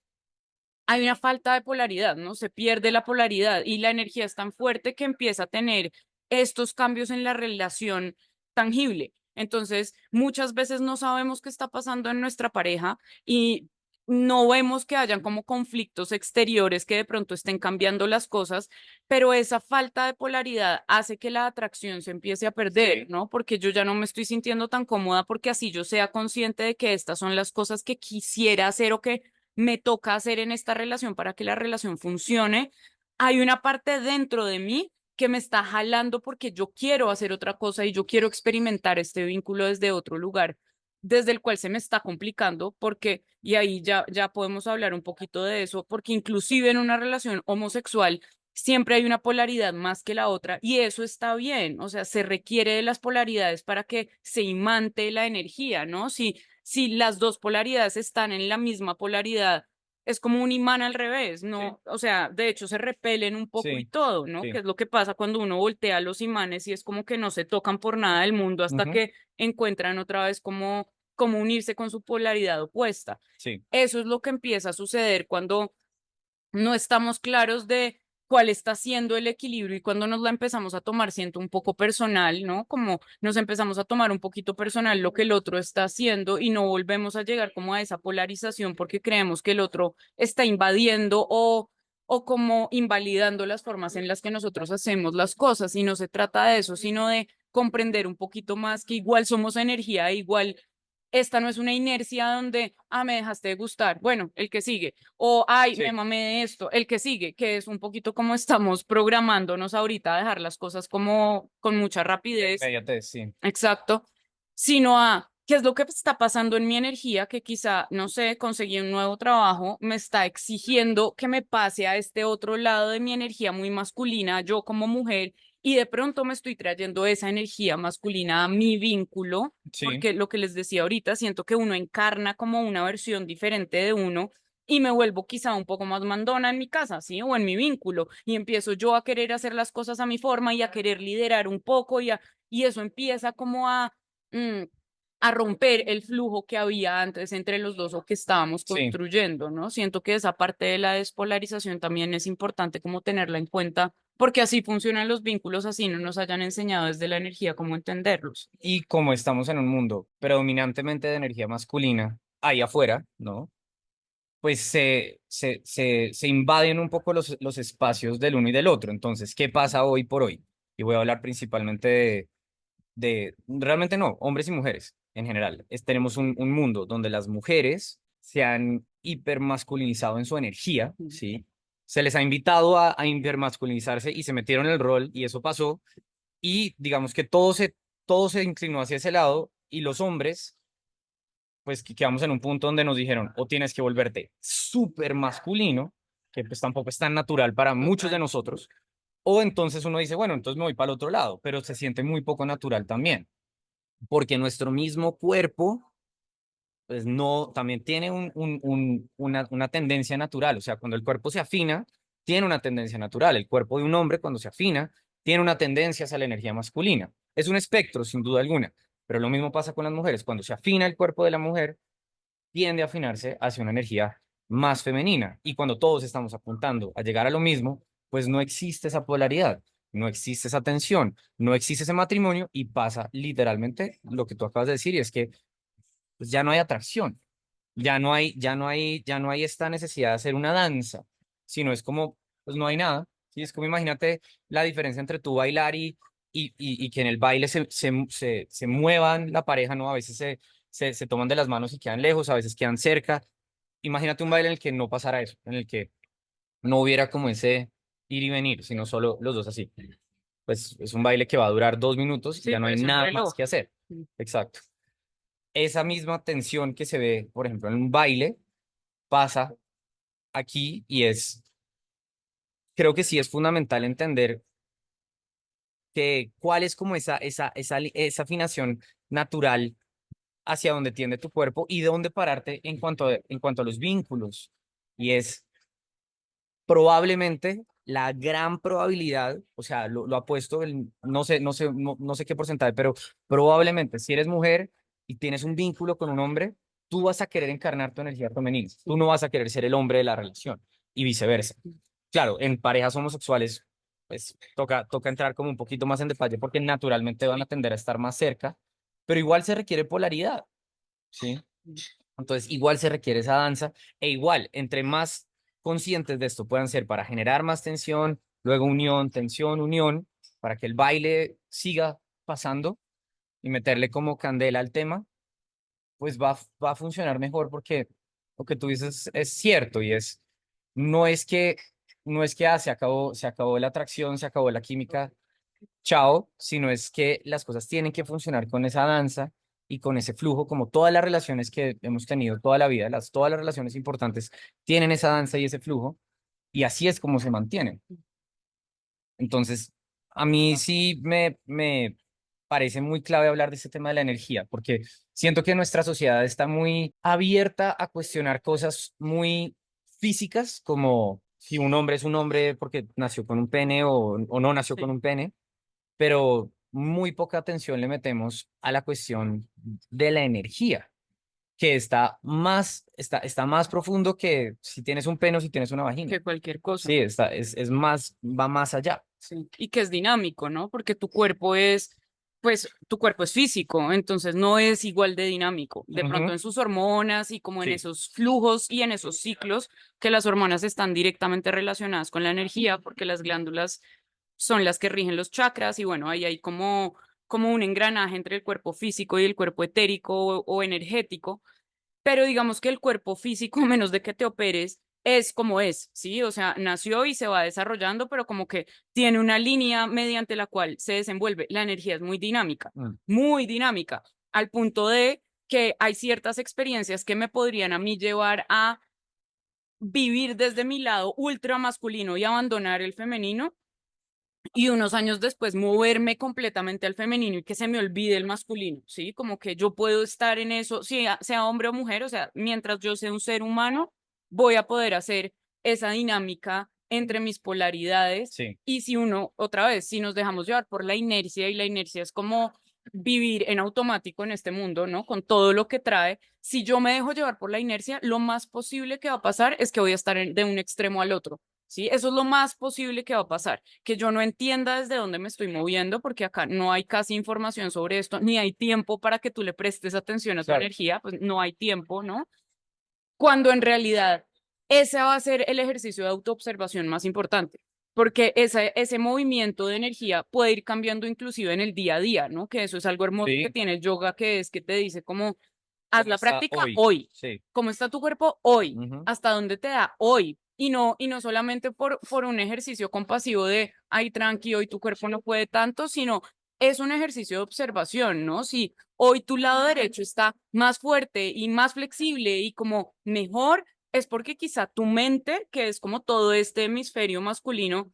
hay una falta de polaridad, ¿no? Se pierde la polaridad y la energía es tan fuerte que empieza a tener estos cambios en la relación tangible. Entonces, muchas veces no sabemos qué está pasando en nuestra pareja y no vemos que hayan como conflictos exteriores que de pronto estén cambiando las cosas, pero esa falta de polaridad hace que la atracción se empiece a perder, ¿no? Porque yo ya no me estoy sintiendo tan cómoda porque así yo sea consciente de que estas son las cosas que quisiera hacer o que me toca hacer en esta relación para que la relación funcione, hay una parte dentro de mí que me está jalando porque yo quiero hacer otra cosa y yo quiero experimentar este vínculo desde otro lugar, desde el cual se me está complicando, porque, y ahí ya podemos hablar un poquito de eso, porque inclusive en una relación homosexual siempre hay una polaridad más que la otra y eso está bien, o sea, se requiere de las polaridades para que se imante la energía, ¿no? Si las dos polaridades están en la misma polaridad, es como un imán al revés, ¿no? O sea, de hecho se repelen un poco y Sí. todo, ¿no? Que Sí. es lo que pasa cuando uno voltea los imanes y es como que no se tocan por nada del mundo hasta Ujú. que encuentran otra vez cómo unirse con su polaridad opuesta. Sí. Eso es lo que empieza a suceder cuando no estamos claros de cuál está siendo el equilibrio y cuando nos la empezamos a tomar, siento un poco personal, ¿no? Como nos empezamos a tomar un poquito personal lo que el otro está haciendo y no volvemos a llegar como a esa polarización porque creemos que el otro está invadiendo o como invalidando las formas en las que nosotros hacemos las cosas. Y no se trata de eso, sino de comprender un poquito más que igual somos energía, e igual esta no es una inercia donde, me dejaste de gustar, bueno, el que sigue, o, ay, me Sí. mamé de esto, el que sigue, que es un poquito como estamos programándonos ahorita a dejar las cosas como con mucha rapidez, Inmediatez, sí. exacto, sino a qué es lo que está pasando en mi energía, que quizá, no sé, conseguí un nuevo trabajo, me está exigiendo que me pase a este otro lado de mi energía muy masculina, yo como mujer, y de pronto me estoy trayendo esa energía masculina a mi vínculo, Sí. porque lo que les decía ahorita, siento que uno encarna como una versión diferente de uno y me vuelvo quizá un poco más mandona en mi casa, ¿sí? O en mi vínculo, y empiezo yo a querer hacer las cosas a mi forma y a querer liderar un poco y eso empieza como mm, a romper el flujo que había antes entre los dos o que estábamos Sí. construyendo, ¿no? Siento que esa parte de la despolarización también es importante como tenerla en cuenta, porque así funcionan los vínculos, así no nos hayan enseñado desde la energía cómo entenderlos. Y como estamos en un mundo predominantemente de energía masculina, ahí afuera, ¿no? Pues se invaden un poco los espacios del uno y del otro. Entonces, ¿qué pasa hoy por hoy? Y voy a hablar principalmente realmente no, hombres y mujeres. en general. Tenemos un mundo donde las mujeres se han hipermasculinizado en su energía, ¿sí? Se les ha invitado a hipermasculinizarse y se metieron en el rol y eso pasó y digamos que todo se inclinó hacia ese lado y los hombres, pues que quedamos en un punto donde nos dijeron, o tienes que volverte súper masculino, que pues tampoco es tan natural para muchos de Total. nosotros, o entonces uno dice, bueno, entonces me voy para el otro lado, pero se siente muy poco natural también, porque nuestro mismo cuerpo, pues no, también tiene una tendencia natural, o sea, cuando el cuerpo se afina, tiene una tendencia natural, el cuerpo de un hombre cuando se afina, tiene una tendencia hacia la energía masculina. Es un espectro, sin duda alguna, pero lo mismo pasa con las mujeres, cuando se afina el cuerpo de la mujer, tiende a afinarse hacia una energía más femenina. Y cuando todos estamos apuntando a llegar a lo mismo, pues no existe esa polaridad, no existe esa tensión, no existe ese matrimonio y pasa literalmente lo que tú acabas de decir y es que pues, ya no hay atracción, ya no hay esta necesidad de hacer una danza, sino es como, pues no hay nada. Sí, es como imagínate la diferencia entre tú bailar y que en el baile se muevan la pareja, ¿no? A veces se toman de las manos y quedan lejos, a veces quedan cerca. Imagínate un baile en el que no pasara eso, en el que no hubiera como ese ir y venir, sino solo los dos así. Pues es un baile que va a durar 2 minutos y Sí, ya no hay parece un nada más reloj. que hacer. Exacto. Esa misma tensión que se ve, por ejemplo, en un baile, pasa aquí y creo que sí es fundamental entender que cuál es como esa afinación natural hacia donde tiende tu cuerpo y de dónde pararte en cuanto a los vínculos. Y es probablemente la gran probabilidad, o sea, lo apuesto, no sé qué porcentaje, pero probablemente si eres mujer y tienes un vínculo con un hombre, tú vas a querer encarnar tu energía femenina, tú no vas a querer ser el hombre de la relación y viceversa. Claro, en parejas homosexuales, pues toca entrar como un poquito más en detalle porque naturalmente van a tender a estar más cerca, pero igual se requiere polaridad, ¿sí? Entonces, igual se requiere esa danza e igual, entre más conscientes de esto puedan ser para generar más tensión, luego unión, tensión, unión, para que el baile siga pasando y meterle como candela al tema, pues va a funcionar mejor porque lo que tú dices es cierto y no es que, no es que se acabó la atracción, se acabó la química, chao, sino es que las cosas tienen que funcionar con esa danza y con ese flujo, como todas las relaciones que hemos tenido toda la vida, todas las relaciones importantes tienen esa danza y ese flujo, y así es como se mantienen. Entonces, a mí sí me parece muy clave hablar de este tema de la energía, porque siento que nuestra sociedad está muy abierta a cuestionar cosas muy físicas, como si un hombre es un hombre porque nació con un pene o no nació con Sí. un pene, pero muy poca atención le metemos a la cuestión de la energía, que está más profundo que si tienes un pene o si tienes una vagina. Que cualquier cosa. Sí, es más, va más allá. Sí. Y que es dinámico, ¿no? Porque tu cuerpo es, pues, tu cuerpo es físico, entonces no es igual de dinámico. De pronto Ujú. en sus hormonas y como en Sí, esos flujos y en esos ciclos, que las hormonas están directamente relacionadas con la energía, porque las glándulas son las que rigen los chakras y bueno, ahí hay como un engranaje entre el cuerpo físico y el cuerpo etérico o energético, pero digamos que el cuerpo físico, a menos de que te operes, es como es, ¿sí? O sea, nació y se va desarrollando, pero como que tiene una línea mediante la cual se desenvuelve. La energía es mm, muy dinámica, al punto de que hay ciertas experiencias que me podrían a mí llevar a vivir desde mi lado ultra masculino y abandonar el femenino, y unos años después moverme completamente al femenino y que se me olvide el masculino, ¿sí? Como que yo puedo estar en eso, sea hombre o mujer, o sea, mientras yo sea un ser humano, voy a poder hacer esa dinámica entre mis polaridades. sí, Y si uno, otra vez, si nos dejamos llevar por la inercia, y la inercia es como vivir en automático en este mundo, ¿no? Con todo lo que trae, si yo me dejo llevar por la inercia, lo más posible que va a pasar es que voy a estar de un extremo al otro. ¿Sí? Eso es lo más posible que va a pasar, que yo no entienda desde dónde me estoy moviendo, porque acá no hay casi información sobre esto, ni hay tiempo para que tú le prestes atención a tu claro. energía, pues no hay tiempo, ¿no? Cuando en realidad ese va a ser el ejercicio de autoobservación más importante. porque ese movimiento de energía puede ir cambiando inclusive en el día a día, ¿no? Que eso es algo hermoso que Sí, tiene el yoga, que es que te dice como, haz ¿cómo la está práctica hoy? hoy, Sí. cómo está tu cuerpo hoy, Ujú. hasta dónde te da hoy, y no solamente por un ejercicio compasivo de, ay, tranqui, hoy tu cuerpo no puede tanto, sino es un ejercicio de observación, ¿no? Si hoy tu lado derecho está más fuerte y más flexible y como mejor, es porque quizá tu mente, que es como todo este hemisferio masculino,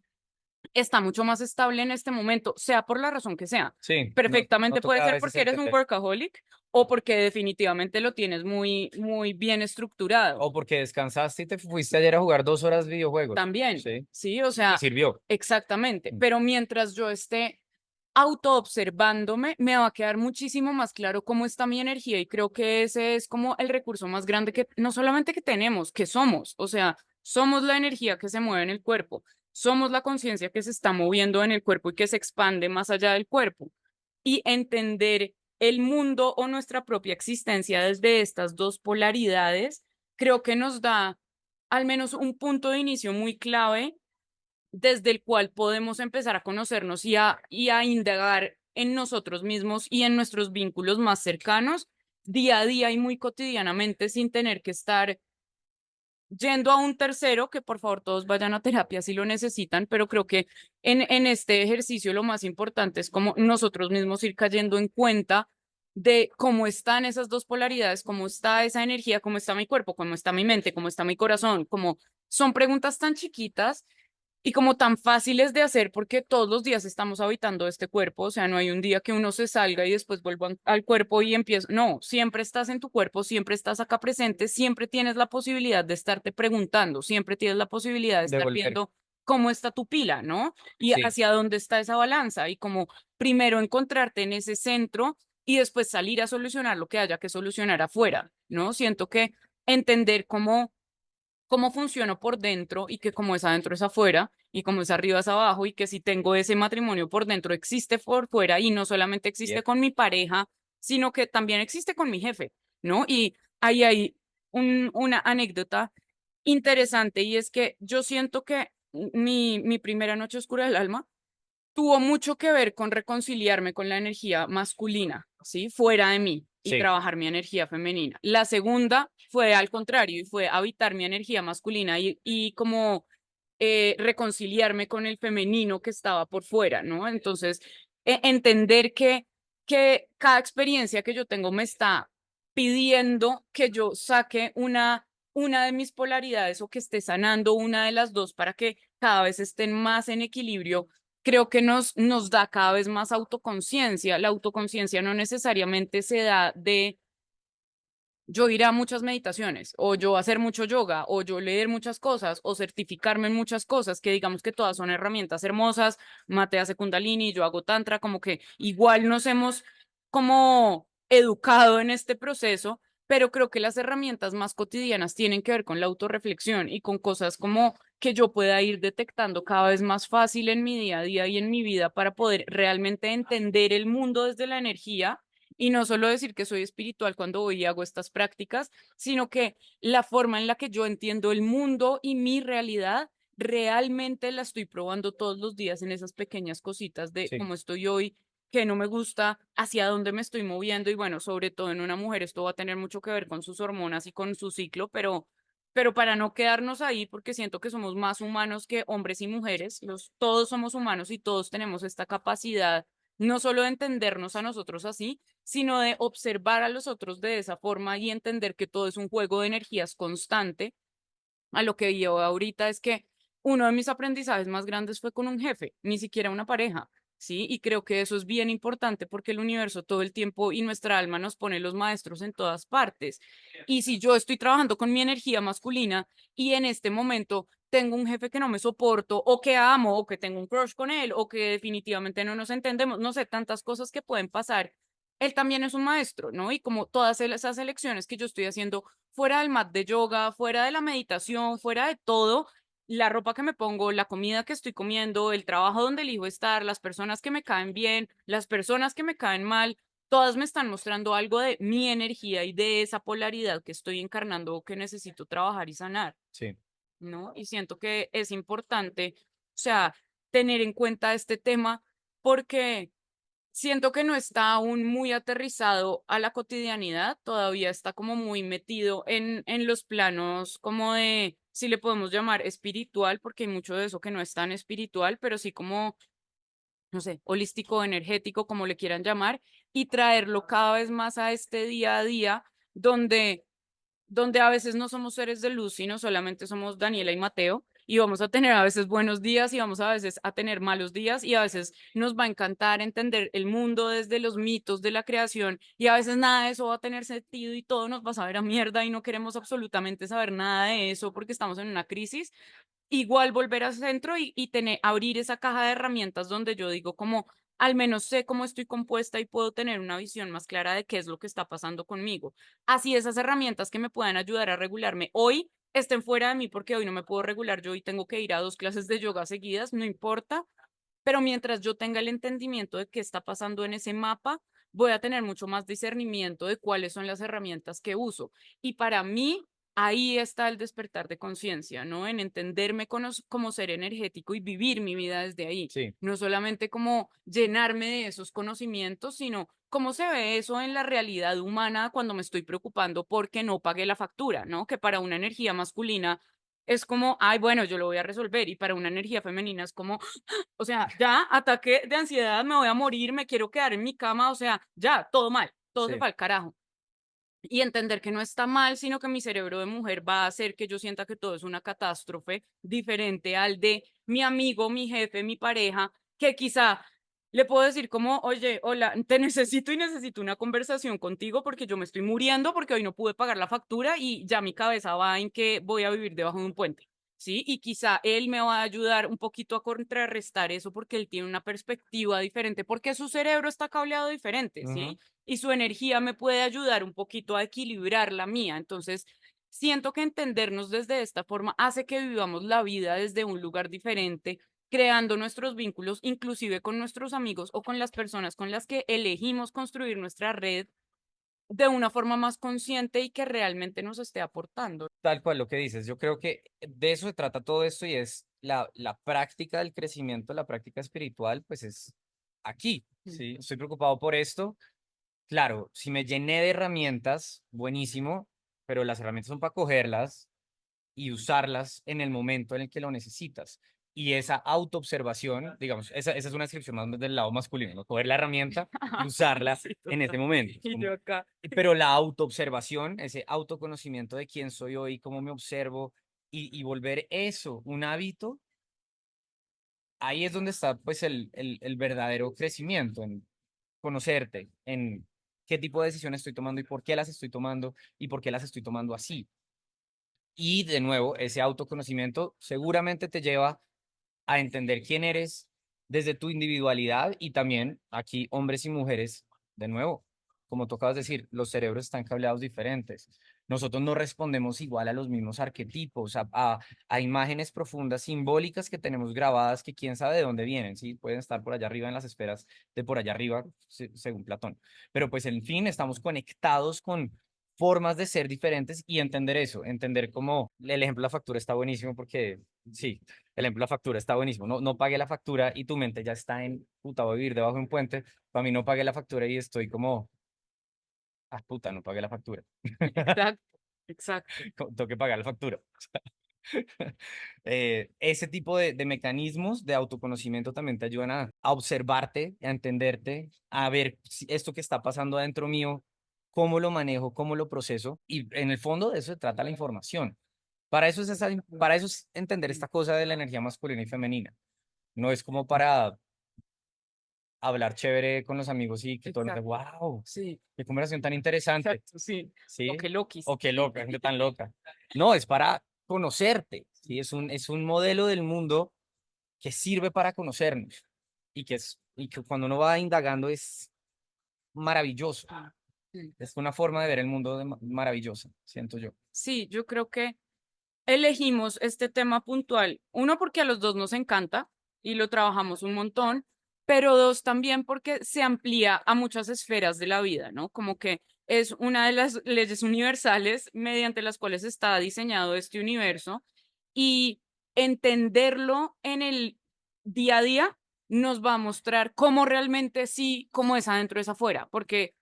está mucho más estable en este momento, sea por la razón que sea. Sí, no, no Perfectamente puede toca a ser veces porque eres un entender. workaholic o porque definitivamente lo tienes muy, muy bien estructurado. O porque descansaste y te fuiste ayer a jugar 2 horas videojuegos. También, Sí, ¿sí? O te sea, sirvió. exactamente. Mm. Pero mientras yo esté autoobservándome, me va a quedar muchísimo más claro cómo está mi energía y creo que ese es como el recurso más grande que no solamente que tenemos, que somos, o sea, somos la energía que se mueve en el cuerpo, somos la conciencia que se está moviendo en el cuerpo y que se expande más allá del cuerpo. Y entender el mundo o nuestra propia existencia desde estas dos polaridades, creo que nos da al menos un punto de inicio muy clave desde el cual podemos empezar a conocernos y a indagar en nosotros mismos y en nuestros vínculos más cercanos día a día y muy cotidianamente sin tener que estar yendo a un tercero, que por favor todos vayan a terapia si lo necesitan, pero creo que en este ejercicio lo más importante es como nosotros mismos ir cayendo en cuenta de cómo están esas dos polaridades, cómo está esa energía, cómo está mi cuerpo, cómo está mi mente, cómo está mi corazón, como son preguntas tan chiquitas y como tan fáciles de hacer porque todos los días estamos habitando este cuerpo, o sea, no hay un día que uno se salga y después vuelva al cuerpo y empieza, no, siempre estás en tu cuerpo, siempre estás acá presente, siempre tienes la posibilidad de estarte preguntando, siempre tienes la posibilidad de De estar volver. viendo cómo está tu pila, ¿no? Y Sí, hacia dónde está esa balanza y como primero encontrarte en ese centro y después salir a solucionar lo que haya que solucionar afuera, ¿no? Siento que entender cómo funciono por dentro y que como es adentro es afuera y como es arriba es abajo y que si tengo ese matrimonio por dentro existe por fuera y no solamente existe yep. con mi pareja, sino que también existe con mi jefe, ¿no? Y ahí hay una anécdota interesante y es que yo siento que mi primera noche oscura del alma tuvo mucho que ver con reconciliarme con la energía masculina, ¿sí? Fuera de mí y Sí, trabajar mi energía femenina. La segunda fue al contrario y fue habitar mi energía masculina y como reconciliarme con el femenino que estaba por fuera, ¿no? Entonces, entender que cada experiencia que yo tengo me está pidiendo que yo saque una de mis polaridades o que esté sanando una de las dos para que cada vez estén más en equilibrio. Creo que nos da cada vez más autoconciencia. La autoconciencia no necesariamente se da de yo ir a muchas meditaciones, o yo hacer mucho yoga, o yo leer muchas cosas, o certificarme en muchas cosas, que digamos que todas son herramientas hermosas. Mate hace Kundalini, yo hago Tantra, como que igual nos hemos como educado en este proceso, pero creo que las herramientas más cotidianas tienen que ver con la autorreflexión y con cosas como que yo pueda ir detectando cada vez más fácil en mi día a día y en mi vida para poder realmente entender el mundo desde la energía y no solo decir que soy espiritual cuando voy y hago estas prácticas, sino que la forma en la que yo entiendo el mundo y mi realidad realmente la estoy probando todos los días en esas pequeñas cositas de sí. cómo estoy hoy, que no me gusta, hacia dónde me estoy moviendo y bueno, sobre todo en una mujer esto va a tener mucho que ver con sus hormonas y con su ciclo, pero para no quedarnos ahí, porque siento que somos más humanos que hombres y mujeres, todos somos humanos y todos tenemos esta capacidad no solo de entendernos a nosotros así, sino de observar a los otros de esa forma y entender que todo es un juego de energías constante. A lo que yo ahorita es que uno de mis aprendizajes más grandes fue con un jefe, ni siquiera una pareja, ¿sí? Y creo que eso es bien importante porque el universo todo el tiempo y nuestra alma nos pone los maestros en todas partes. Y si yo estoy trabajando con mi energía masculina y en este momento tengo un jefe que no me soporto o que amo o que tengo un crush con él o que definitivamente no nos entendemos, no sé, tantas cosas que pueden pasar. Él también es un maestro, ¿no? Y como todas esas elecciones que yo estoy haciendo fuera del mat de yoga, fuera de la meditación, fuera de todo, la ropa que me pongo, la comida que estoy comiendo, el trabajo donde elijo estar, las personas que me caen bien, las personas que me caen mal, todas me están mostrando algo de mi energía y de esa polaridad que estoy encarnando o que necesito trabajar y sanar, Sí. ¿no? Y siento que es importante. sea, tener en cuenta este tema porque siento que no está aún muy aterrizado a la cotidianidad, todavía está como muy metido en los planos como de, si le podemos llamar espiritual, porque hay mucho de eso que no es tan espiritual, pero sí como, no sé, holístico, energético, como le quieran llamar, y traerlo cada vez más a este día a día donde a veces no somos seres de luz, sino solamente somos Daniela y Mateo, y vamos a tener a veces buenos días y vamos a veces a tener malos días, y a veces nos va a encantar entender el mundo desde los mitos de la creación, y a veces nada de eso va a tener sentido y todo nos va a saber a mierda y no queremos absolutamente saber nada de eso porque estamos en una crisis. Igual volver al centro y tener abrir esa caja de herramientas donde yo digo como, al menos sé cómo estoy compuesta y puedo tener una visión más clara de qué es lo que está pasando conmigo. Así esas herramientas que me puedan ayudar a regularme hoy estén fuera de mí porque hoy no me puedo regular yo y tengo que ir a 2 clases de yoga seguidas, no importa, pero mientras yo tenga el entendimiento de qué está pasando en ese mapa, voy a tener mucho más discernimiento de cuáles son las herramientas que uso. Y para mí, ahí está el despertar de conciencia, ¿no? En entenderme como ser energético y vivir mi vida desde ahí. Sí, No solamente como llenarme de esos conocimientos, sino cómo se ve eso en la realidad humana cuando me estoy preocupando porque no pagué la factura, ¿no? Que para una energía masculina es como, ay, bueno, yo lo voy a resolver. Y para una energía femenina es como, o sea, ya, ataque de ansiedad, me voy a morir, me quiero quedar en mi cama, o sea, ya, todo mal, todo se sí, fue al carajo. Y entender que no está mal, sino que mi cerebro de mujer va a hacer que yo sienta que todo es una catástrofe diferente al de mi amigo, mi jefe, mi pareja, que quizá le puedo decir como, oye, hola, te necesito y necesito una conversación contigo porque yo me estoy muriendo porque hoy no pude pagar la factura y ya mi cabeza va en que voy a vivir debajo de un puente. ¿Sí? Y quizá él me va a ayudar un poquito a contrarrestar eso porque él tiene una perspectiva diferente, porque su cerebro está cableado diferente, ujú, ¿sí? Y su energía me puede ayudar un poquito a equilibrar la mía. Entonces, siento que entendernos desde esta forma hace que vivamos la vida desde un lugar diferente, creando nuestros vínculos, inclusive con nuestros amigos o con las personas con las que elegimos construir nuestra red de una forma más consciente y que realmente nos esté aportando. tal cual lo que dices. Yo creo que de eso se trata todo esto y es la práctica del crecimiento, la práctica espiritual, pues es aquí, Mm. ¿sí? Estoy preocupado por esto. Claro, si me llené de herramientas, buenísimo, pero las herramientas son para cogerlas y usarlas en el momento en el que lo necesitas. Y esa autoobservación, digamos, esa es una descripción más del lado masculino, ¿no? Coger la herramienta y usarla Sí, en ese total. momento. Y yo acá. Pero la autoobservación, ese autoconocimiento de quién soy hoy, cómo me observo y volver eso un hábito, ahí es donde está pues el verdadero crecimiento, en conocerte, en qué tipo de decisiones estoy tomando y por qué las estoy tomando y por qué las estoy tomando así. Y de nuevo, ese autoconocimiento seguramente te lleva a entender quién eres desde tu individualidad y también aquí hombres y mujeres, de nuevo, como tú acabas de decir, los cerebros están cableados diferentes. Nosotros no respondemos igual a los mismos arquetipos, a imágenes profundas, simbólicas que tenemos grabadas que quién sabe de dónde vienen, ¿sí? Pueden estar por allá arriba en las esferas de por allá arriba, según Platón. Pero pues en fin, estamos conectados con formas de ser diferentes y entender eso, entender cómo el ejemplo de la factura está buenísimo porque sí, el ejemplo de la factura está buenísimo. No, no pagué la factura y tu mente ya está en puta, voy a vivir debajo de un puente. Para mí no pagué la factura y estoy como, ah, puta, no pagué la factura. Exacto, exacto. Tengo que pagar la factura. Ese tipo de mecanismos de autoconocimiento también te ayudan a observarte, a entenderte, a ver si esto que está pasando adentro mío, cómo lo manejo, cómo lo proceso. Y en el fondo de eso se trata la información. Para eso es entender esta cosa de la energía masculina y femenina. No es como para hablar chévere con los amigos y que todo el mundo, Exacto. wow, Sí, qué conversación tan interesante, exacto, sí. O ¿sí? qué loquis. O qué loca, gente tan loca. No, es para conocerte, ¿sí? Es un modelo del mundo que sirve para conocernos y que cuando uno va indagando es maravilloso. Sí. Es una forma de ver el mundo maravillosa, siento yo. Sí, yo creo que elegimos este tema puntual, uno porque a los dos nos encanta y lo trabajamos un montón, pero dos también porque se amplía a muchas esferas de la vida, ¿no? Como que es una de las leyes universales mediante las cuales está diseñado este universo y entenderlo en el día a día nos va a mostrar cómo realmente sí, cómo es adentro es afuera, porque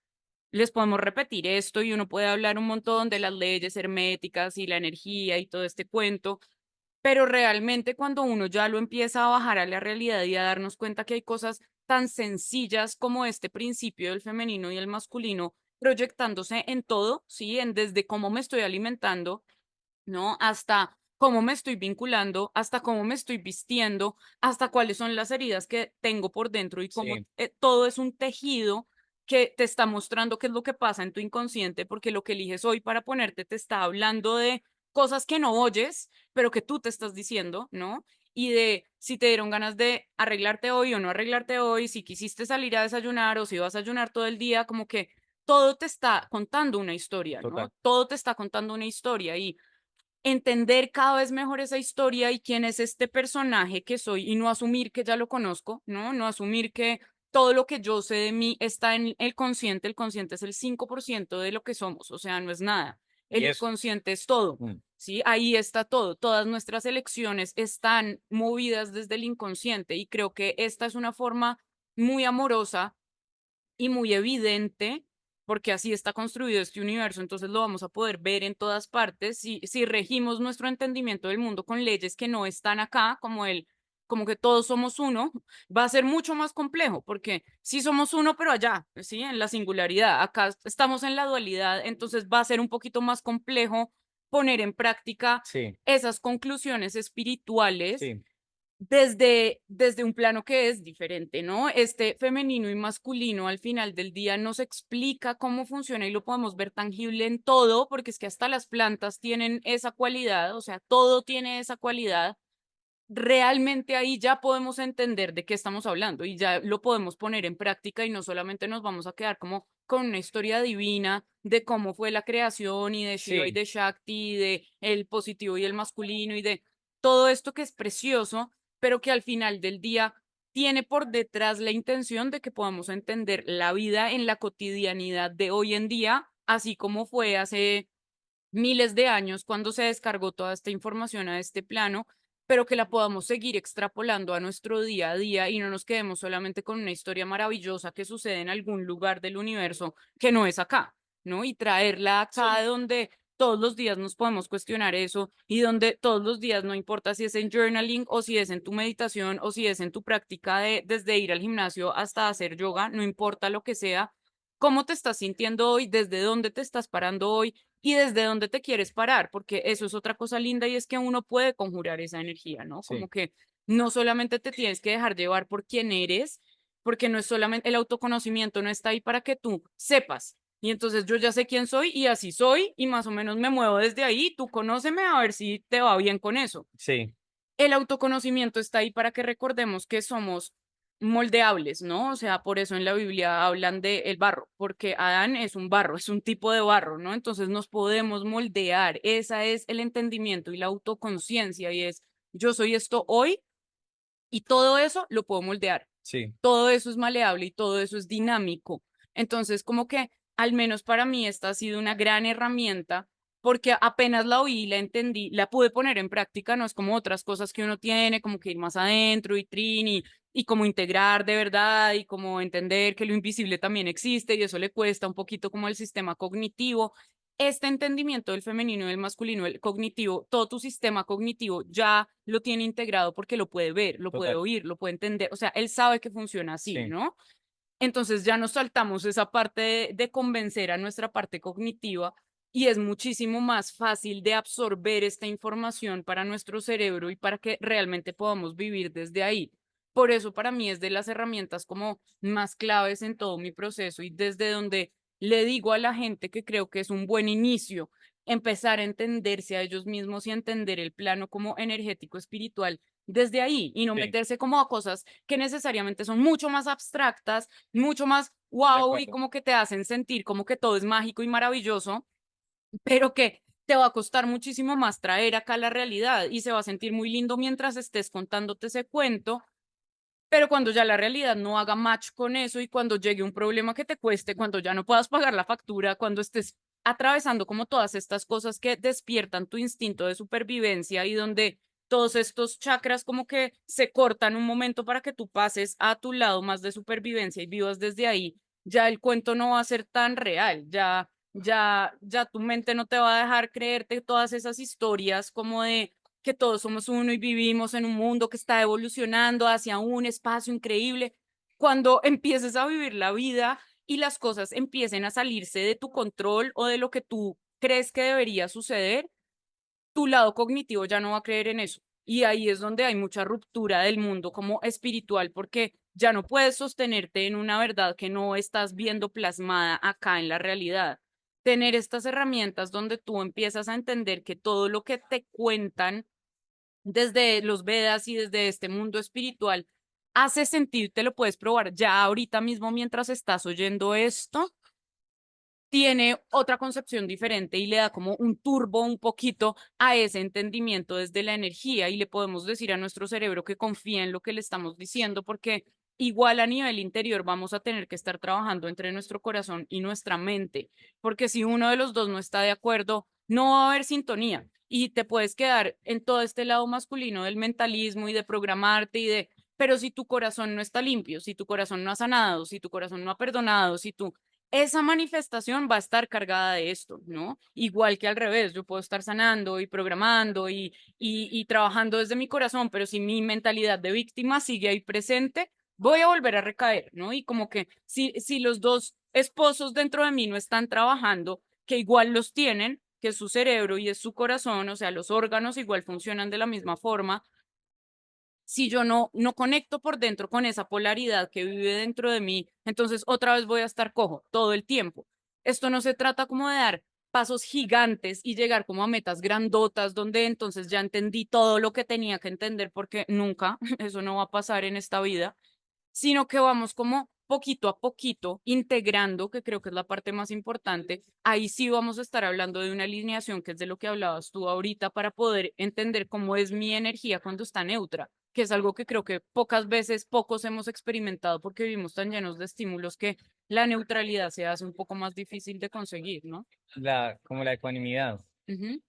les podemos repetir esto y uno puede hablar un montón de las leyes herméticas y la energía y todo este cuento, pero realmente cuando uno ya lo empieza a bajar a la realidad y a darnos cuenta que hay cosas tan sencillas como este principio del femenino y el masculino proyectándose en todo, ¿sí? En desde cómo me estoy alimentando, ¿no? Hasta cómo me estoy vinculando, hasta cómo me estoy vistiendo, hasta cuáles son las heridas que tengo por dentro y cómo Sí, todo es un tejido que te está mostrando qué es lo que pasa en tu inconsciente, porque lo que eliges hoy para ponerte te está hablando de cosas que no oyes, pero que tú te estás diciendo, ¿no? Y de si te dieron ganas de arreglarte hoy o no arreglarte hoy, si quisiste salir a desayunar o si vas a ayunar todo el día, como que todo te está contando una historia, total. ¿no? Todo te está contando una historia y entender cada vez mejor esa historia y quién es este personaje que soy y no asumir que ya lo conozco, ¿no? No asumir que todo lo que yo sé de mí está en el consciente es el 5% de lo que somos, o sea, no es nada. Y El eso. inconsciente es todo, Mm, ¿sí? Ahí está todo, todas nuestras elecciones están movidas desde el inconsciente y creo que esta es una forma muy amorosa y muy evidente, porque así está construido este universo, entonces lo vamos a poder ver en todas partes. Si regimos nuestro entendimiento del mundo con leyes que no están acá, como que todos somos uno, va a ser mucho más complejo, porque sí somos uno, pero allá, sí, en la singularidad. Acá estamos en la dualidad, entonces va a ser un poquito más complejo poner en práctica sí, esas conclusiones espirituales sí, desde un plano que es diferente, ¿no? Este femenino y masculino al final del día nos explica cómo funciona y lo podemos ver tangible en todo, porque es que hasta las plantas tienen esa cualidad, o sea, todo tiene esa cualidad. Realmente ahí ya podemos entender de qué estamos hablando y ya lo podemos poner en práctica y no solamente nos vamos a quedar como con una historia divina de cómo fue la creación y de Shiva y sí, de Shakti y de el positivo y el masculino y de todo esto que es precioso, pero que al final del día tiene por detrás la intención de que podamos entender la vida en la cotidianidad de hoy en día, así como fue hace miles de años cuando se descargó toda esta información a este plano, pero que la podamos seguir extrapolando a nuestro día a día y no nos quedemos solamente con una historia maravillosa que sucede en algún lugar del universo que no es acá, ¿no? Y traerla acá de donde todos los días nos podemos cuestionar eso y donde todos los días, no importa si es en journaling o si es en tu meditación o si es en tu práctica de desde ir al gimnasio hasta hacer yoga, no importa lo que sea, cómo te estás sintiendo hoy, desde dónde te estás parando hoy y desde dónde te quieres parar, porque eso es otra cosa linda y es que uno puede conjurar esa energía, ¿no? Como sí, que no solamente te tienes que dejar llevar por quién eres, porque no es solamente el autoconocimiento, no está ahí para que tú sepas. Y entonces yo ya sé quién soy y así soy y más o menos me muevo desde ahí, tú conóceme a ver si te va bien con eso. sí, El autoconocimiento está ahí para que recordemos que somos moldeables, ¿no? O sea, por eso en la Biblia hablan de el barro, porque Adán es un barro, es un tipo de barro, ¿no? Entonces nos podemos moldear. Esa es el entendimiento y la autoconciencia y es yo soy esto hoy y todo eso lo puedo moldear. sí, Todo eso es maleable y todo eso es dinámico. Entonces, como que al menos para mí esta ha sido una gran herramienta porque apenas la oí, la entendí, la pude poner en práctica, no es como otras cosas que uno tiene, como que ir más adentro y y como integrar de verdad y como entender que lo invisible también existe y eso le cuesta un poquito como el sistema cognitivo. Este entendimiento del femenino y del masculino, el cognitivo, todo tu sistema cognitivo ya lo tiene integrado porque lo puede ver, lo puede total. oír, lo puede entender, o sea, él sabe que funciona así, Sí, ¿no? Entonces ya nos saltamos esa parte de convencer a nuestra parte cognitiva y es muchísimo más fácil de absorber esta información para nuestro cerebro y para que realmente podamos vivir desde ahí. Por eso para mí es de las herramientas como más claves en todo mi proceso y desde donde le digo a la gente que creo que es un buen inicio empezar a entenderse a ellos mismos y entender el plano como energético espiritual desde ahí y no sí, meterse como a cosas que necesariamente son mucho más abstractas, mucho más de wow y acuerdo. como que te hacen sentir como que todo es mágico y maravilloso, pero que te va a costar muchísimo más traer acá la realidad y se va a sentir muy lindo mientras estés contándote ese cuento, pero cuando ya la realidad no haga match con eso y cuando llegue un problema que te cueste, cuando ya no puedas pagar la factura, cuando estés atravesando como todas estas cosas que despiertan tu instinto de supervivencia y donde todos estos chakras como que se cortan un momento para que tú pases a tu lado más de supervivencia y vivas desde ahí, ya el cuento no va a ser tan real, ya tu mente no te va a dejar creerte todas esas historias como de que todos somos uno y vivimos en un mundo que está evolucionando hacia un espacio increíble. Cuando empieces a vivir la vida y las cosas empiecen a salirse de tu control o de lo que tú crees que debería suceder, tu lado cognitivo ya no va a creer en eso. Y ahí es donde hay mucha ruptura del mundo como espiritual, porque ya no puedes sostenerte en una verdad que no estás viendo plasmada acá en la realidad. Tener estas herramientas donde tú empiezas a entender que todo lo que te cuentan desde los Vedas y desde este mundo espiritual hace sentido, te lo puedes probar ya ahorita mismo mientras estás oyendo esto, tiene otra concepción diferente y le da como un turbo un poquito a ese entendimiento desde la energía y le podemos decir a nuestro cerebro que confía en lo que le estamos diciendo porque igual a nivel interior vamos a tener que estar trabajando entre nuestro corazón y nuestra mente, porque si uno de los dos no está de acuerdo, no va a haber sintonía y te puedes quedar en todo este lado masculino del mentalismo y de programarte y de, pero si tu corazón no está limpio, si tu corazón no ha sanado, si tu corazón no ha perdonado, si tú esa manifestación va a estar cargada de esto, ¿no? Igual que al revés, yo puedo estar sanando y programando y trabajando desde mi corazón, pero si mi mentalidad de víctima sigue ahí presente, voy a volver a recaer, ¿no? Y como que si los dos esposos dentro de mí no están trabajando, que igual los tienen, que es su cerebro y es su corazón, o sea, los órganos igual funcionan de la misma forma, si yo no conecto por dentro con esa polaridad que vive dentro de mí, entonces otra vez voy a estar cojo todo el tiempo. Esto no se trata como de dar pasos gigantes y llegar como a metas grandotas donde entonces ya entendí todo lo que tenía que entender porque nunca, eso no va a pasar en esta vida, sino que vamos como poquito a poquito integrando, que creo que es la parte más importante. Ahí sí vamos a estar hablando de una alineación, que es de lo que hablabas tú ahorita, para poder entender cómo es mi energía cuando está neutra, que es algo que creo que pocas veces, pocos hemos experimentado porque vivimos tan llenos de estímulos que la neutralidad se hace un poco más difícil de conseguir, ¿no? Como la ecuanimidad. Ujú.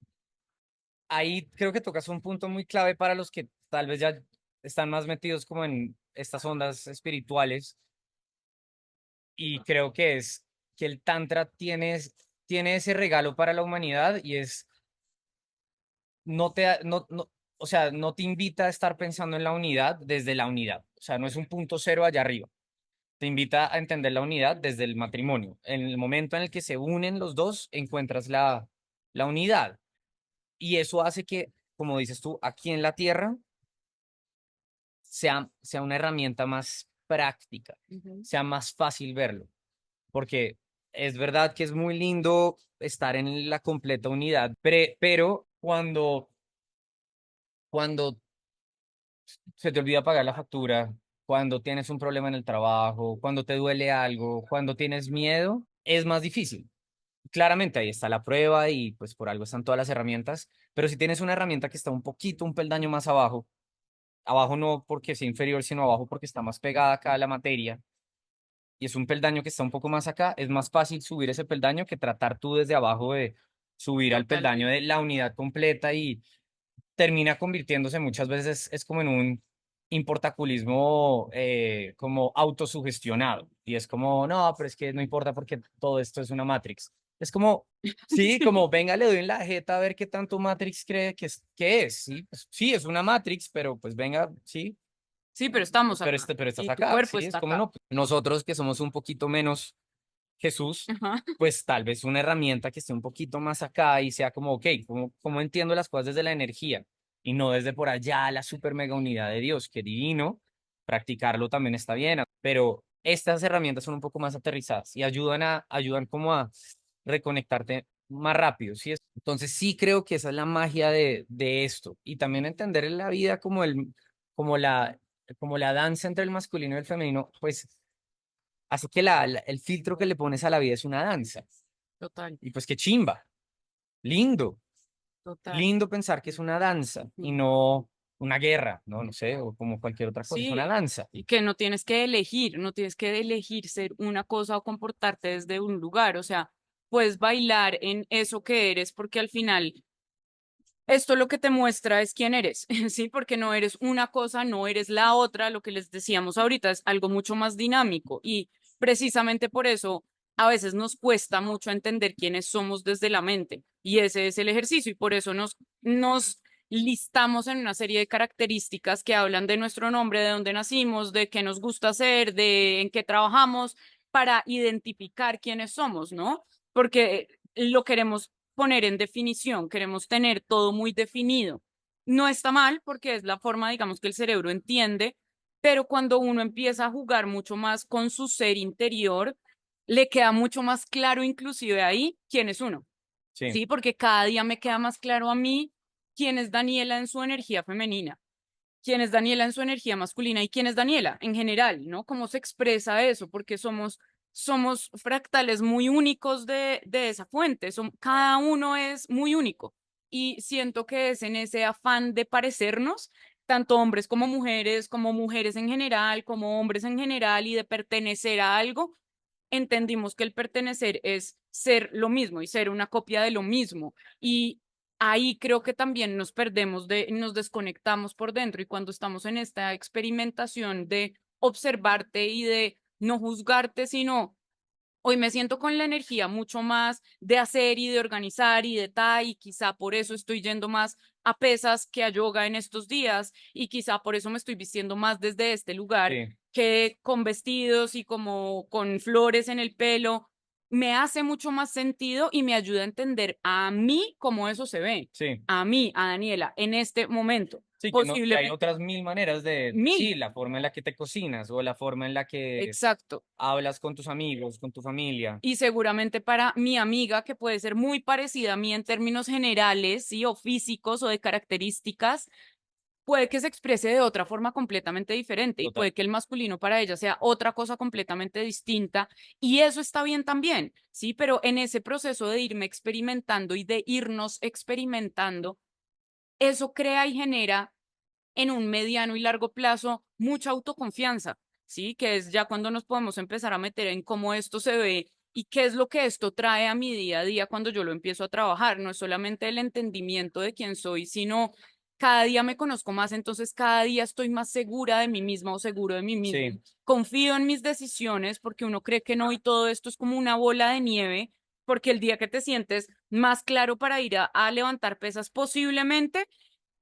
Ahí creo que tocas un punto muy clave para los que tal vez ya están más metidos como en estas ondas espirituales y creo que es que el Tantra tiene ese regalo para la humanidad y es, no te, no, o sea, no te invita a estar pensando en la unidad desde la unidad, o sea, no es un punto cero allá arriba, te invita a entender la unidad desde el matrimonio. En el momento en el que se unen los dos, encuentras la unidad y eso hace que, como dices tú, aquí en la tierra, sea una herramienta más práctica, Ujú. sea más fácil verlo, porque es verdad que es muy lindo estar en la completa unidad, pero cuando se te olvida pagar la factura, cuando tienes un problema en el trabajo, cuando te duele algo, cuando tienes miedo, es más difícil. Claramente ahí está la prueba y pues por algo están todas las herramientas, pero si tienes una herramienta que está un poquito, un peldaño más abajo, abajo no porque sea inferior, sino abajo porque está más pegada acá a la materia, y es un peldaño que está un poco más acá, es más fácil subir ese peldaño que tratar tú desde abajo de subir al peldaño Totalmente. de la unidad completa y termina convirtiéndose muchas veces es como en un importaculismo como autosugestionado y es como, no, pero es que no importa porque todo esto es una Matrix. Es como, sí, como venga, le doy en la jeta a ver qué tanto Matrix cree que es, sí, pues, sí, es una Matrix, pero pues venga, sí, Sí, pero estamos acá pero estás y tu acá, cuerpo sí, es está como acá. no, nosotros que somos un poquito menos Jesús, Ajá. pues tal vez una herramienta que esté un poquito más acá y sea como, ok, ¿cómo entiendo las cosas desde la energía y no desde por allá la super mega unidad de Dios? Qué divino, practicarlo también está bien, pero estas herramientas son un poco más aterrizadas y ayudan como a reconectarte más rápido, ¿sí? Entonces sí creo que esa es la magia de esto y también entender la vida como la, como la danza entre el masculino y el femenino, pues así que el filtro que le pones a la vida es una danza. Total, Y pues qué chimba, lindo, total. lindo pensar que es una danza y no una guerra, ¿no? No sé, o como cualquier otra cosa, es una Sí, danza. y que no tienes que elegir, no tienes que elegir ser una cosa o comportarte desde un lugar, o sea, puedes bailar en eso que eres porque al final Esto lo que te muestra es quién eres, ¿sí? Porque no eres una cosa, no eres la otra, lo que les decíamos ahorita es algo mucho más dinámico y precisamente por eso a veces nos cuesta mucho entender quiénes somos desde la mente y ese es el ejercicio y por eso nos listamos en una serie de características que hablan de nuestro nombre, de dónde nacimos, de qué nos gusta hacer, de en qué trabajamos para identificar quiénes somos, ¿no? Porque lo queremos poner en definición, queremos tener todo muy definido. No está mal porque es la forma, digamos, que el cerebro entiende, pero cuando uno empieza a jugar mucho más con su ser interior, le queda mucho más claro inclusive ahí quién es uno, Sí, ¿sí? Porque cada día me queda más claro a mí quién es Daniela en su energía femenina, quién es Daniela en su energía masculina y quién es Daniela en general, ¿no? Cómo se expresa eso, porque somos fractales muy únicos de esa fuente, cada uno es muy único y siento que es en ese afán de parecernos, tanto hombres como mujeres en general, como hombres en general y de pertenecer a algo, entendimos que el pertenecer es ser lo mismo y ser una copia de lo mismo. Y ahí creo que también nos perdemos nos desconectamos por dentro y cuando estamos en esta experimentación de observarte y de no juzgarte, sino hoy me siento con la energía mucho más de hacer y de organizar y de tal, y quizá por eso estoy yendo más a pesas que a yoga en estos días, y quizá por eso me estoy vistiendo más desde este lugar sí, que con vestidos y como con flores en el pelo. Me hace mucho más sentido y me ayuda a entender a mí cómo eso se ve, sí. a mí, a Daniela, en este momento. Sí, que no, que hay Posiblemente otras mil maneras de, mil, sí, la forma en la que te cocinas o la forma en la que exacto. hablas con tus amigos, con tu familia. Y seguramente para mi amiga, que puede ser muy parecida a mí en términos generales, ¿sí? O físicos o de características, puede que se exprese de otra forma completamente diferente y Total. puede que el masculino para ella sea otra cosa completamente distinta y eso está bien también, ¿sí? Pero en ese proceso de irme experimentando y de irnos experimentando, eso crea y genera en un mediano y largo plazo mucha autoconfianza, ¿sí? Que es ya cuando nos podemos empezar a meter en cómo esto se ve y qué es lo que esto trae a mi día a día cuando yo lo empiezo a trabajar. No es solamente el entendimiento de quién soy, sino cada día me conozco más, entonces cada día estoy más segura de mí misma o seguro de mí mismo. Sí, Confío en mis decisiones porque uno cree que no y todo esto es como una bola de nieve, porque el día que te sientes más claro para ir a levantar pesas posiblemente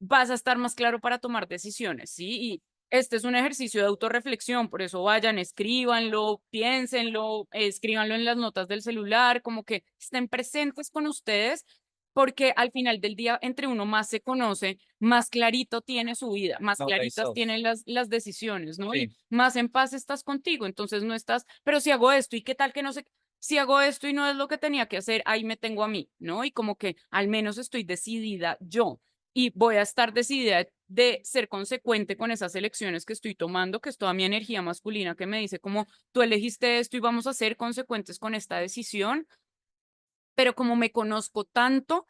vas a estar más claro para tomar decisiones, ¿sí? Y este es un ejercicio de autorreflexión, por eso vayan, escríbanlo, piénsenlo, escríbanlo en las notas del celular, como que estén presentes con ustedes, porque al final del día, entre uno más se conoce, más clarito tiene su vida, más know claritas thyself. tienen las decisiones, ¿no? Y Sí, más en paz estás contigo, entonces no estás, pero si hago esto, ¿y qué tal que no sé? Si hago esto y no es lo que tenía que hacer, ahí me tengo a mí, ¿no? Y como que al menos estoy decidida yo y voy a estar decidida de ser consecuente con esas elecciones que estoy tomando, que es toda mi energía masculina que me dice como tú elegiste esto y vamos a ser consecuentes con esta decisión, pero como me conozco tanto,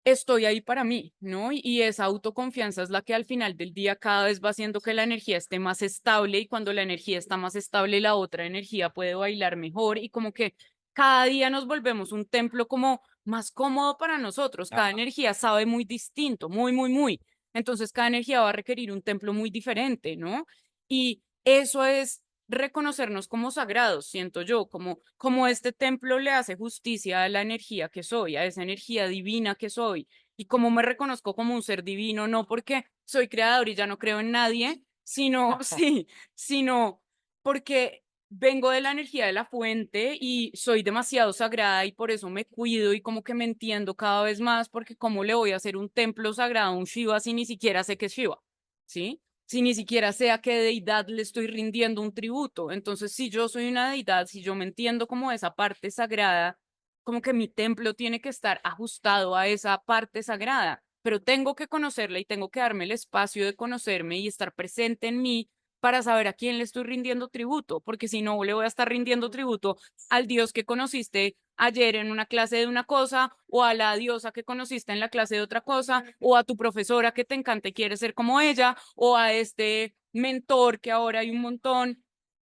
estoy ahí para mí, ¿no? Y esa autoconfianza es la que al final del día cada vez va haciendo que la energía esté más estable y cuando la energía está más estable, la otra energía puede bailar mejor y como que cada día nos volvemos un templo como más cómodo para nosotros. Cada ajá, energía sabe muy distinto, muy, muy, muy. Entonces cada energía va a requerir un templo muy diferente, ¿no? Y eso es reconocernos como sagrados, siento yo, como este templo le hace justicia a la energía que soy, a esa energía divina que soy, y como me reconozco como un ser divino, no porque soy creador y ya no creo en nadie, sino, sí, sino porque vengo de la energía de la fuente y soy demasiado sagrada y por eso me cuido y como que me entiendo cada vez más, porque cómo le voy a hacer un templo sagrado a un Shiva si ni siquiera sé qué es Shiva, ¿sí? Si ni siquiera sé a qué deidad le estoy rindiendo un tributo. Entonces, si yo soy una deidad, si yo me entiendo como esa parte sagrada, como que mi templo tiene que estar ajustado a esa parte sagrada, pero tengo que conocerla y tengo que darme el espacio de conocerme y estar presente en mí para saber a quién le estoy rindiendo tributo, porque si no le voy a estar rindiendo tributo al Dios que conociste ayer en una clase de una cosa, o a la diosa que conociste en la clase de otra cosa, o a tu profesora que te encanta y quieres ser como ella, o a este mentor que ahora hay un montón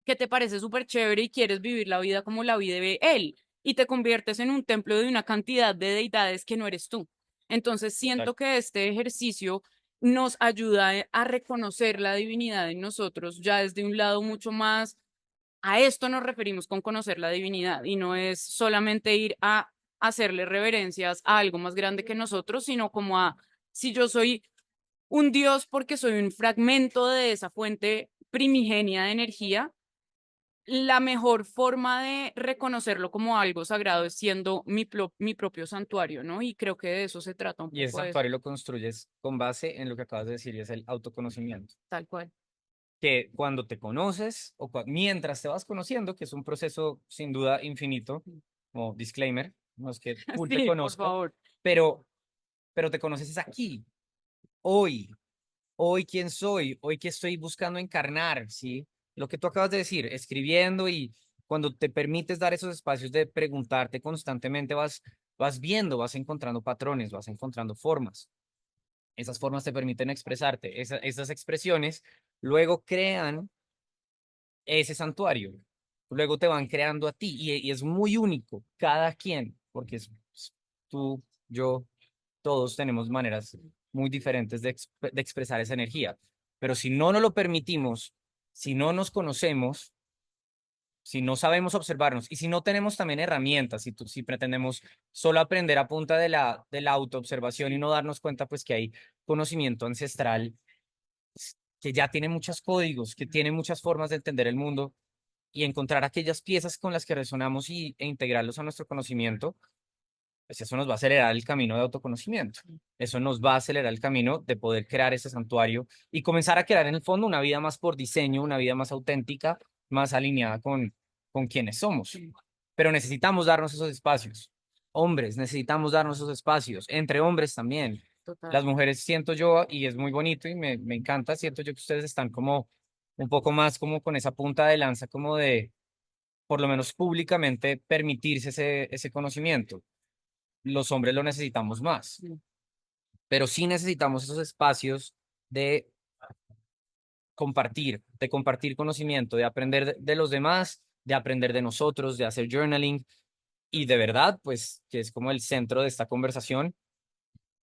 que te parece súper chévere y quieres vivir la vida como la vive él, y te conviertes en un templo de una cantidad de deidades que no eres tú. Entonces, Total. siento que este ejercicio nos ayuda a reconocer la divinidad en nosotros ya desde un lado mucho más, a esto nos referimos con conocer la divinidad y no es solamente ir a hacerle reverencias a algo más grande que nosotros, sino como a, si yo soy un Dios porque soy un fragmento de esa fuente primigenia de energía, la mejor forma de reconocerlo como algo sagrado es siendo mi propio santuario, ¿no? Y creo que de eso se trata un Y ese poco de eso, santuario lo construyes con base en lo que acabas de decir, y es el autoconocimiento. tal cual. Que cuando te conoces o mientras te vas conociendo, que es un proceso sin duda infinito, como disclaimer, no es que full te Sí, por conozca, favor. pero, pero te conoces es aquí, hoy, hoy quién soy, hoy qué estoy buscando encarnar, ¿sí? Lo que tú acabas de decir, escribiendo y cuando te permites dar esos espacios de preguntarte constantemente, vas viendo, vas encontrando patrones, vas encontrando formas. Esas formas te permiten expresarte. Esas expresiones luego crean ese santuario. Luego te van creando a ti y es muy único, cada quien, porque es tú, yo, todos tenemos maneras muy diferentes de expresar esa energía. Pero si no nos lo permitimos, si no nos conocemos, si no sabemos observarnos y si no tenemos también herramientas, si pretendemos solo aprender a punta de la autoobservación y no darnos cuenta pues que hay conocimiento ancestral que ya tiene muchos códigos, que tiene muchas formas de entender el mundo y encontrar aquellas piezas con las que resonamos e integrarlos a nuestro conocimiento, pues eso nos va a acelerar el camino de autoconocimiento. Eso nos va a acelerar el camino de poder crear ese santuario y comenzar a crear en el fondo una vida más por diseño, una vida más auténtica, más alineada con quienes somos. Pero necesitamos darnos esos espacios. Hombres, necesitamos darnos esos espacios, entre hombres también. Total. Las mujeres siento yo, y es muy bonito y me encanta, siento yo que ustedes están como un poco más como con esa punta de lanza, como de, por lo menos públicamente, permitirse ese conocimiento. Los hombres lo necesitamos más, Mm, pero sí necesitamos esos espacios de de compartir conocimiento, de aprender de los demás, de aprender de nosotros, de hacer journaling y de verdad, pues, que es como el centro de esta conversación.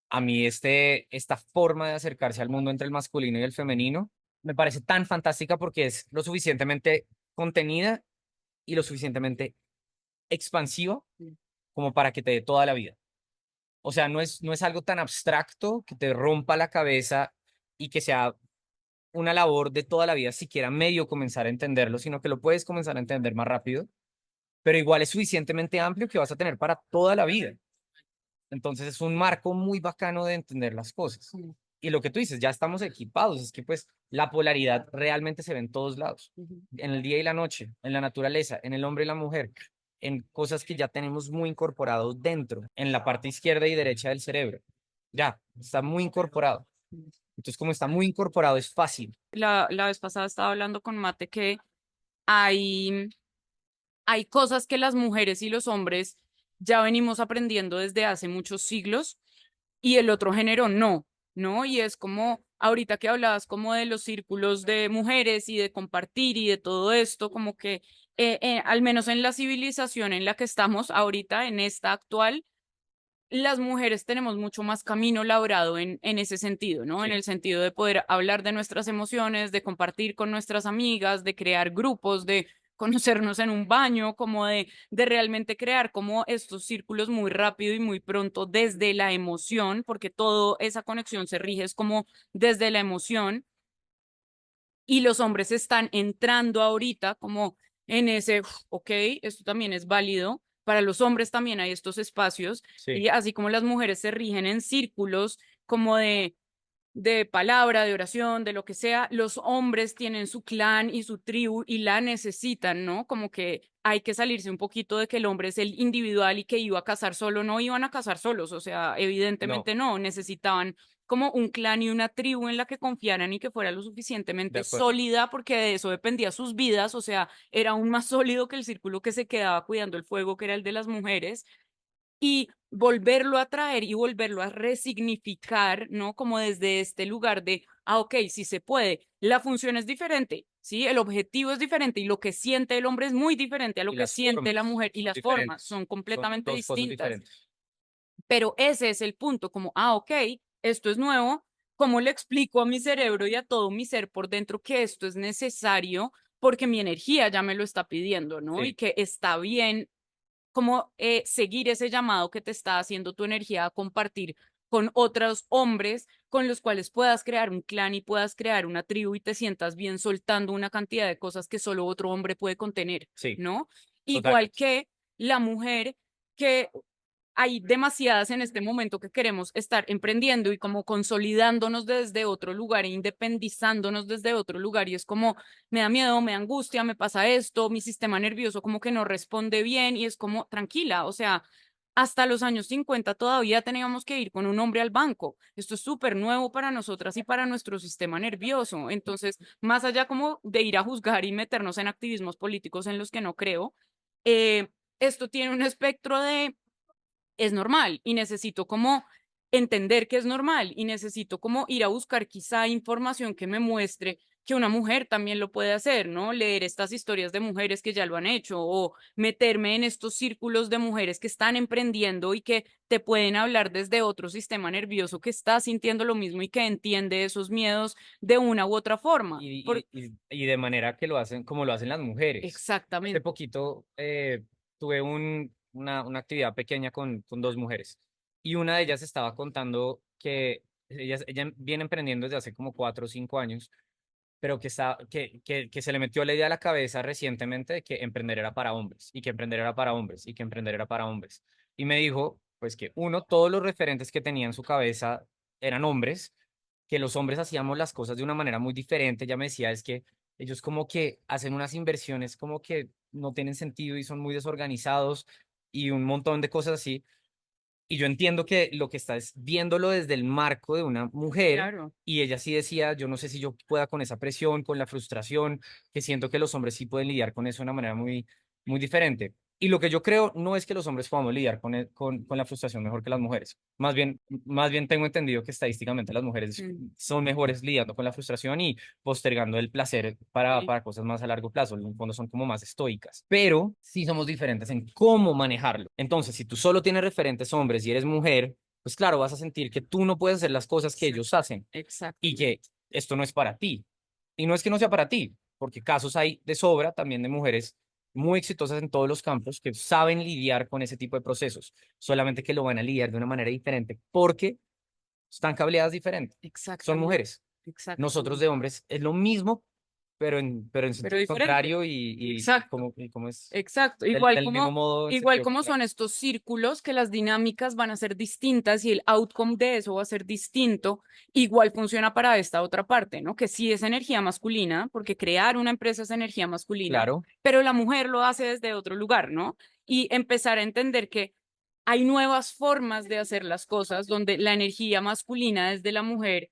A mí esta forma de acercarse al mundo entre el masculino y el femenino me parece tan fantástica porque es lo suficientemente contenida y lo suficientemente expansiva mm, como para que te dé toda la vida. O sea, no es algo tan abstracto que te rompa la cabeza y que sea una labor de toda la vida, siquiera medio comenzar a entenderlo, sino que lo puedes comenzar a entender más rápido, pero igual es suficientemente amplio que vas a tener para toda la vida. Entonces es un marco muy bacano de entender las cosas. mm, Y lo que tú dices, ya estamos equipados, es que pues la polaridad realmente se ve en todos lados, ujú. en el día y la noche, en la naturaleza, en el hombre y la mujer, en cosas que ya tenemos muy incorporados dentro, en la parte izquierda y derecha del cerebro. Ya, está muy incorporado. Entonces, como está muy incorporado, es fácil. La vez pasada estaba hablando con Mate que hay, hay cosas que las mujeres y los hombres ya venimos aprendiendo desde hace muchos siglos y el otro género no, ¿no? Y es como ahorita que hablabas como de los círculos de mujeres y de compartir y de todo esto, como que al menos en la civilización en la que estamos ahorita, en esta actual, las mujeres tenemos mucho más camino labrado en ese sentido, ¿no? En Sí. el sentido de poder hablar de nuestras emociones, de compartir con nuestras amigas, de crear grupos, de conocernos en un baño, como de realmente crear como estos círculos muy rápido y muy pronto desde la emoción, porque toda esa conexión se rige es como desde la emoción y los hombres están entrando ahorita como en ese, ok, esto también es válido. Para los hombres también hay estos espacios Sí. y así como las mujeres se rigen en círculos como de palabra, de oración, de lo que sea, los hombres tienen su clan y su tribu y la necesitan, ¿no? Como que hay que salirse un poquito de que el hombre es el individual y que iba a casar solo, no iban a casar solos, o sea, No, evidentemente no, necesitaban como un clan y una tribu en la que confiaran y que fuera lo de suficientemente acuerdo. sólida porque de eso dependía sus vidas, o sea, era aún más sólido que el círculo que se quedaba cuidando el fuego, que era el de las mujeres y volverlo a traer y volverlo a resignificar, ¿no? Como desde este lugar de, ok, sí se puede, la función es diferente, ¿sí? El objetivo es diferente y lo que siente el hombre es muy diferente a lo Y que las siente la formas mujer y son las formas diferentes. son Son completamente dos cosas distintas. diferentes. Pero ese es el punto, como, ok, esto es nuevo, ¿cómo le explico a mi cerebro y a todo mi ser por dentro que esto es necesario porque mi energía ya me lo está pidiendo, ¿no? Y Sí, que está bien como seguir ese llamado que te está haciendo tu energía a compartir con otros hombres con los cuales puedas crear un clan y puedas crear una tribu y te sientas bien soltando una cantidad de cosas que solo otro hombre puede contener, sí, ¿no? Igual totalmente. que la mujer que hay demasiadas en este momento que queremos estar emprendiendo y como consolidándonos desde otro lugar e independizándonos desde otro lugar y es como me da miedo, me da angustia, me pasa esto, mi sistema nervioso como que no responde bien y es como tranquila, o sea, hasta los años 50 todavía teníamos que ir con un hombre al banco. Esto es súper nuevo para nosotras y para nuestro sistema nervioso. Entonces, más allá como de ir a juzgar y meternos en activismos políticos en los que no creo, esto tiene un espectro de es normal y necesito como entender que es normal y necesito como ir a buscar quizá información que me muestre que una mujer también lo puede hacer, ¿no? Leer estas historias de mujeres que ya lo han hecho o meterme en estos círculos de mujeres que están emprendiendo y que te pueden hablar desde otro sistema nervioso que está sintiendo lo mismo y que entiende esos miedos de una u otra forma. Y de manera que lo hacen como lo hacen las mujeres. Hace Exactamente. poquito tuve una actividad pequeña con dos mujeres y una de ellas estaba contando que ella viene emprendiendo desde hace como 4 o 5 años, pero que se le metió la idea a la cabeza recientemente de que emprender era para hombres y que emprender era para hombres y que emprender era para hombres. Y me dijo, pues que uno, todos los referentes que tenía en su cabeza eran hombres, que los hombres hacíamos las cosas de una manera muy diferente. Ella me decía, es que ellos como que hacen unas inversiones como que no tienen sentido y son muy desorganizados y un montón de cosas así. Y yo entiendo que lo que está es viéndolo desde el marco de una mujer Claro. y ella sí decía, yo no sé si yo pueda con esa presión, con la frustración, que siento que los hombres sí pueden lidiar con eso de una manera muy, muy diferente. Y lo que yo creo no es que los hombres podamos lidiar con la frustración mejor que las mujeres. Más bien tengo entendido que estadísticamente las mujeres Mm, son mejores lidiando con la frustración y postergando el placer sí, para cosas más a largo plazo. En el fondo son como más estoicas, pero sí somos diferentes en cómo manejarlo. Entonces, si tú solo tienes referentes hombres y eres mujer, pues claro, vas a sentir que tú no puedes hacer las cosas que exact- ellos hacen y exactamente. que esto no es para ti. Y no es que no sea para ti, porque casos hay de sobra también de mujeres muy exitosas en todos los campos que saben lidiar con ese tipo de procesos, solamente que lo van a lidiar de una manera diferente porque están cableadas diferente. Son Exactamente. mujeres. Nosotros Exactamente. de hombres es lo mismo, pero en Pero sentido diferente. contrario Exacto, y como es exacto. del mismo modo en Igual sentido como contrario. son estos círculos que las dinámicas van a ser distintas y el outcome de eso va a ser distinto, igual funciona para esta otra parte, ¿no? Que sí es energía masculina, porque crear una empresa es energía masculina, Claro, pero la mujer lo hace desde otro lugar, ¿no? Y empezar a entender que hay nuevas formas de hacer las cosas donde la energía masculina desde la mujer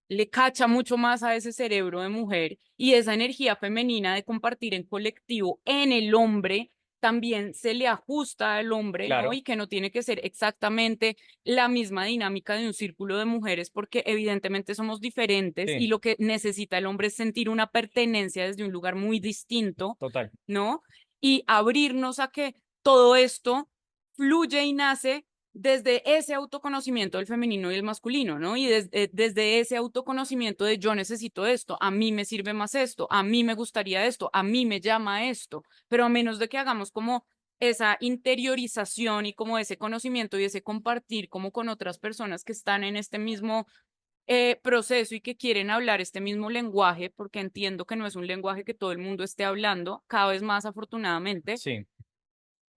le cacha mucho más a ese cerebro de mujer y esa energía femenina de compartir en colectivo en el hombre también se le ajusta al hombre, ¿no? claro, Y que no tiene que ser exactamente la misma dinámica de un círculo de mujeres, porque evidentemente somos diferentes y sí, lo que necesita el hombre es sentir una pertenencia desde un lugar muy distinto, total. ¿no? Y abrirnos a que todo esto fluye y nace desde ese autoconocimiento del femenino y el masculino, ¿no? Y desde ese autoconocimiento de yo necesito esto, a mí me sirve más esto, a mí me gustaría esto, a mí me llama esto, pero a menos de que hagamos como esa interiorización y como ese conocimiento y ese compartir como con otras personas que están en este mismo proceso y que quieren hablar este mismo lenguaje, porque entiendo que no es un lenguaje que todo el mundo esté hablando, cada vez más afortunadamente, Sí,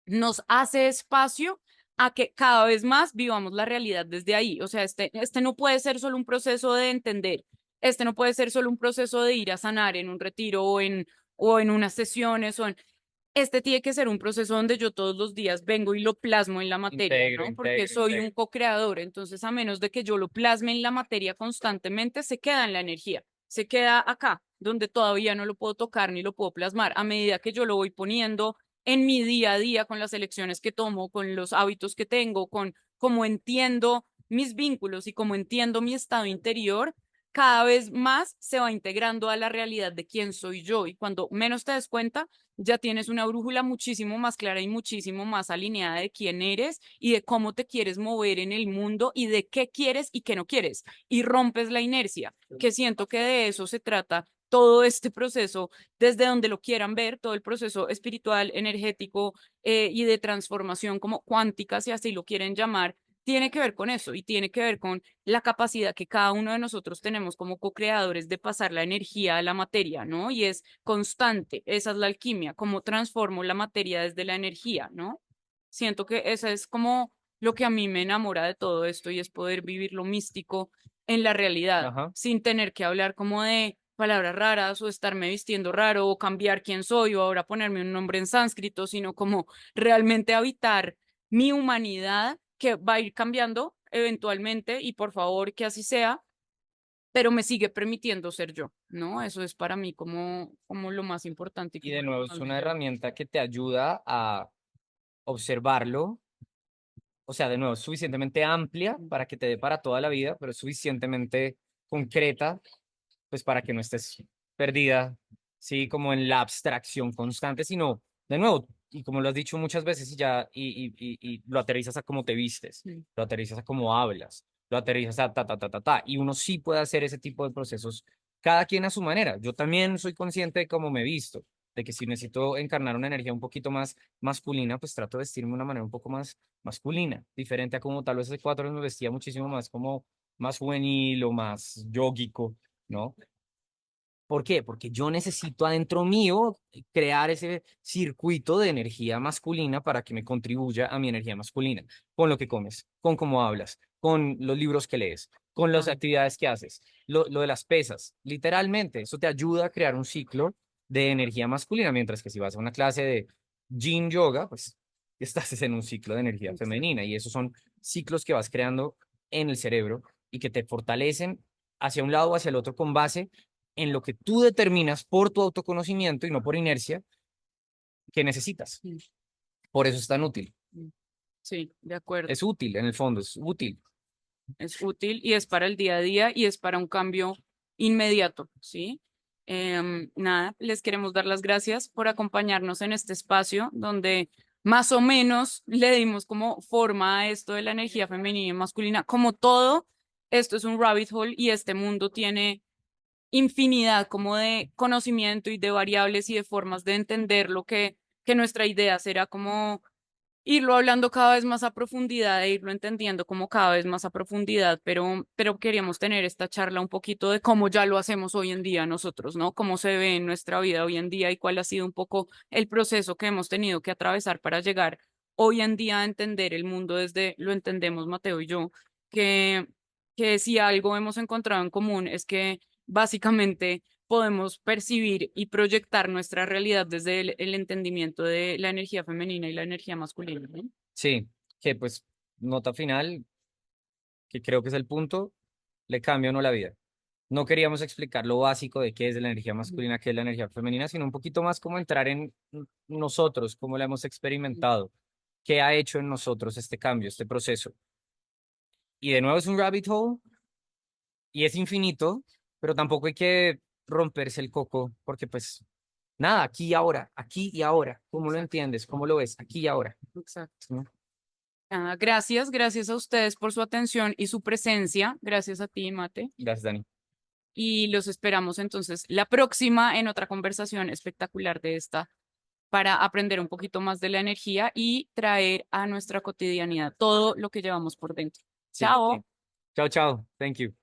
nos hace espacio a que cada vez más vivamos la realidad desde ahí. O sea, este no puede ser solo un proceso de entender, este no puede ser solo un proceso de ir a sanar en un retiro o en unas sesiones este tiene que ser un proceso donde yo todos los días vengo y lo plasmo en la materia, integro, ¿no? Porque integro, soy un integro. co-creador, entonces a menos de que yo lo plasme en la materia constantemente, se queda en la energía, se queda acá, donde todavía no lo puedo tocar ni lo puedo plasmar. A medida que yo lo voy poniendo en mi día a día, con las elecciones que tomo, con los hábitos que tengo, con cómo entiendo mis vínculos y cómo entiendo mi estado interior, cada vez más se va integrando a la realidad de quién soy yo. Y cuando menos te des cuenta, ya tienes una brújula muchísimo más clara y muchísimo más alineada de quién eres y de cómo te quieres mover en el mundo y de qué quieres y qué no quieres. Y rompes la inercia, que siento que de eso se trata todo este proceso, desde donde lo quieran ver, todo el proceso espiritual, energético y de transformación como cuántica, si así lo quieren llamar, tiene que ver con eso y tiene que ver con la capacidad que cada uno de nosotros tenemos como co-creadores de pasar la energía a la materia, ¿no? Y es constante, esa es la alquimia, cómo transformo la materia desde la energía, ¿no? Siento que esa es como lo que a mí me enamora de todo esto y es poder vivir lo místico en la realidad, Ajá. sin tener que hablar como de palabras raras o estarme vistiendo raro o cambiar quién soy o ahora ponerme un nombre en sánscrito, sino como realmente habitar mi humanidad que va a ir cambiando eventualmente y por favor que así sea, pero me sigue permitiendo ser yo, ¿no? Eso es para mí como lo más importante y Y como de lo que nuevo es más me una lleva. herramienta que te ayuda a observarlo. O sea, de nuevo, es suficientemente amplia para que te dé para toda la vida, pero es suficientemente concreta, pues para que no estés perdida, sí, como en la abstracción constante, sino, de nuevo, y como lo has dicho muchas veces, y ya, y lo aterrizas a cómo te vistes, Sí, lo aterrizas a cómo hablas, lo aterrizas a ta, ta, ta, ta, ta, y uno sí puede hacer ese tipo de procesos, cada quien a su manera. Yo también soy consciente de cómo me visto, de que si necesito encarnar una energía un poquito más masculina, pues trato de vestirme de una manera un poco más masculina, diferente a como tal vez hace 4 años me vestía muchísimo más como más juvenil o más yógico, ¿no? ¿Por qué? Porque yo necesito adentro mío crear ese circuito de energía masculina para que me contribuya a mi energía masculina, con lo que comes, con cómo hablas, con los libros que lees, con las total. actividades que haces, lo de las pesas, literalmente, eso te ayuda a crear un ciclo de energía masculina, mientras que si vas a una clase de Yin Yoga, pues estás en un ciclo de energía Exacto. femenina y esos son ciclos que vas creando en el cerebro y que te fortalecen hacia un lado o hacia el otro con base en lo que tú determinas por tu autoconocimiento y no por inercia que necesitas. Mm, Por eso es tan útil. mm. Sí, de acuerdo. Es útil, en el fondo, es útil. Es útil y es para el día a día y es para un cambio inmediato, ¿sí? Nada, les queremos dar las gracias por acompañarnos en este espacio donde más o menos le dimos como forma a esto de la energía femenina y masculina. Como todo, esto es un rabbit hole y este mundo tiene infinidad como de conocimiento y de variables y de formas de entender lo que nuestra idea será como irlo hablando cada vez más a profundidad e irlo entendiendo como cada vez más a profundidad, pero queríamos tener esta charla un poquito de cómo ya lo hacemos hoy en día nosotros, ¿no? Cómo se ve en nuestra vida hoy en día y cuál ha sido un poco el proceso que hemos tenido que atravesar para llegar hoy en día a entender el mundo desde lo entendemos Mateo y yo, que, que si algo hemos encontrado en común es que básicamente podemos percibir y proyectar nuestra realidad desde el entendimiento de la energía femenina y la energía masculina, ¿no? Sí, que pues nota final, que creo que es el punto, le cambia o no la vida. No queríamos explicar lo básico de qué es la energía Ujú, masculina, qué es la energía femenina, sino un poquito más como entrar en nosotros, cómo la hemos experimentado, qué ha hecho en nosotros este cambio, este proceso. Y de nuevo es un rabbit hole y es infinito, pero tampoco hay que romperse el coco, porque pues nada, aquí y ahora, ¿cómo lo exacto, entiendes? ¿Cómo lo ves? Aquí y ahora. exacto. ¿No? Gracias, gracias a ustedes por su atención y su presencia. Gracias a ti, Mate. Gracias, Dani. Y los esperamos entonces la próxima en otra conversación espectacular de esta para aprender un poquito más de la energía y traer a nuestra cotidianidad todo lo que llevamos por dentro. Sí, sí. Chao. Chao, chao. Thank you.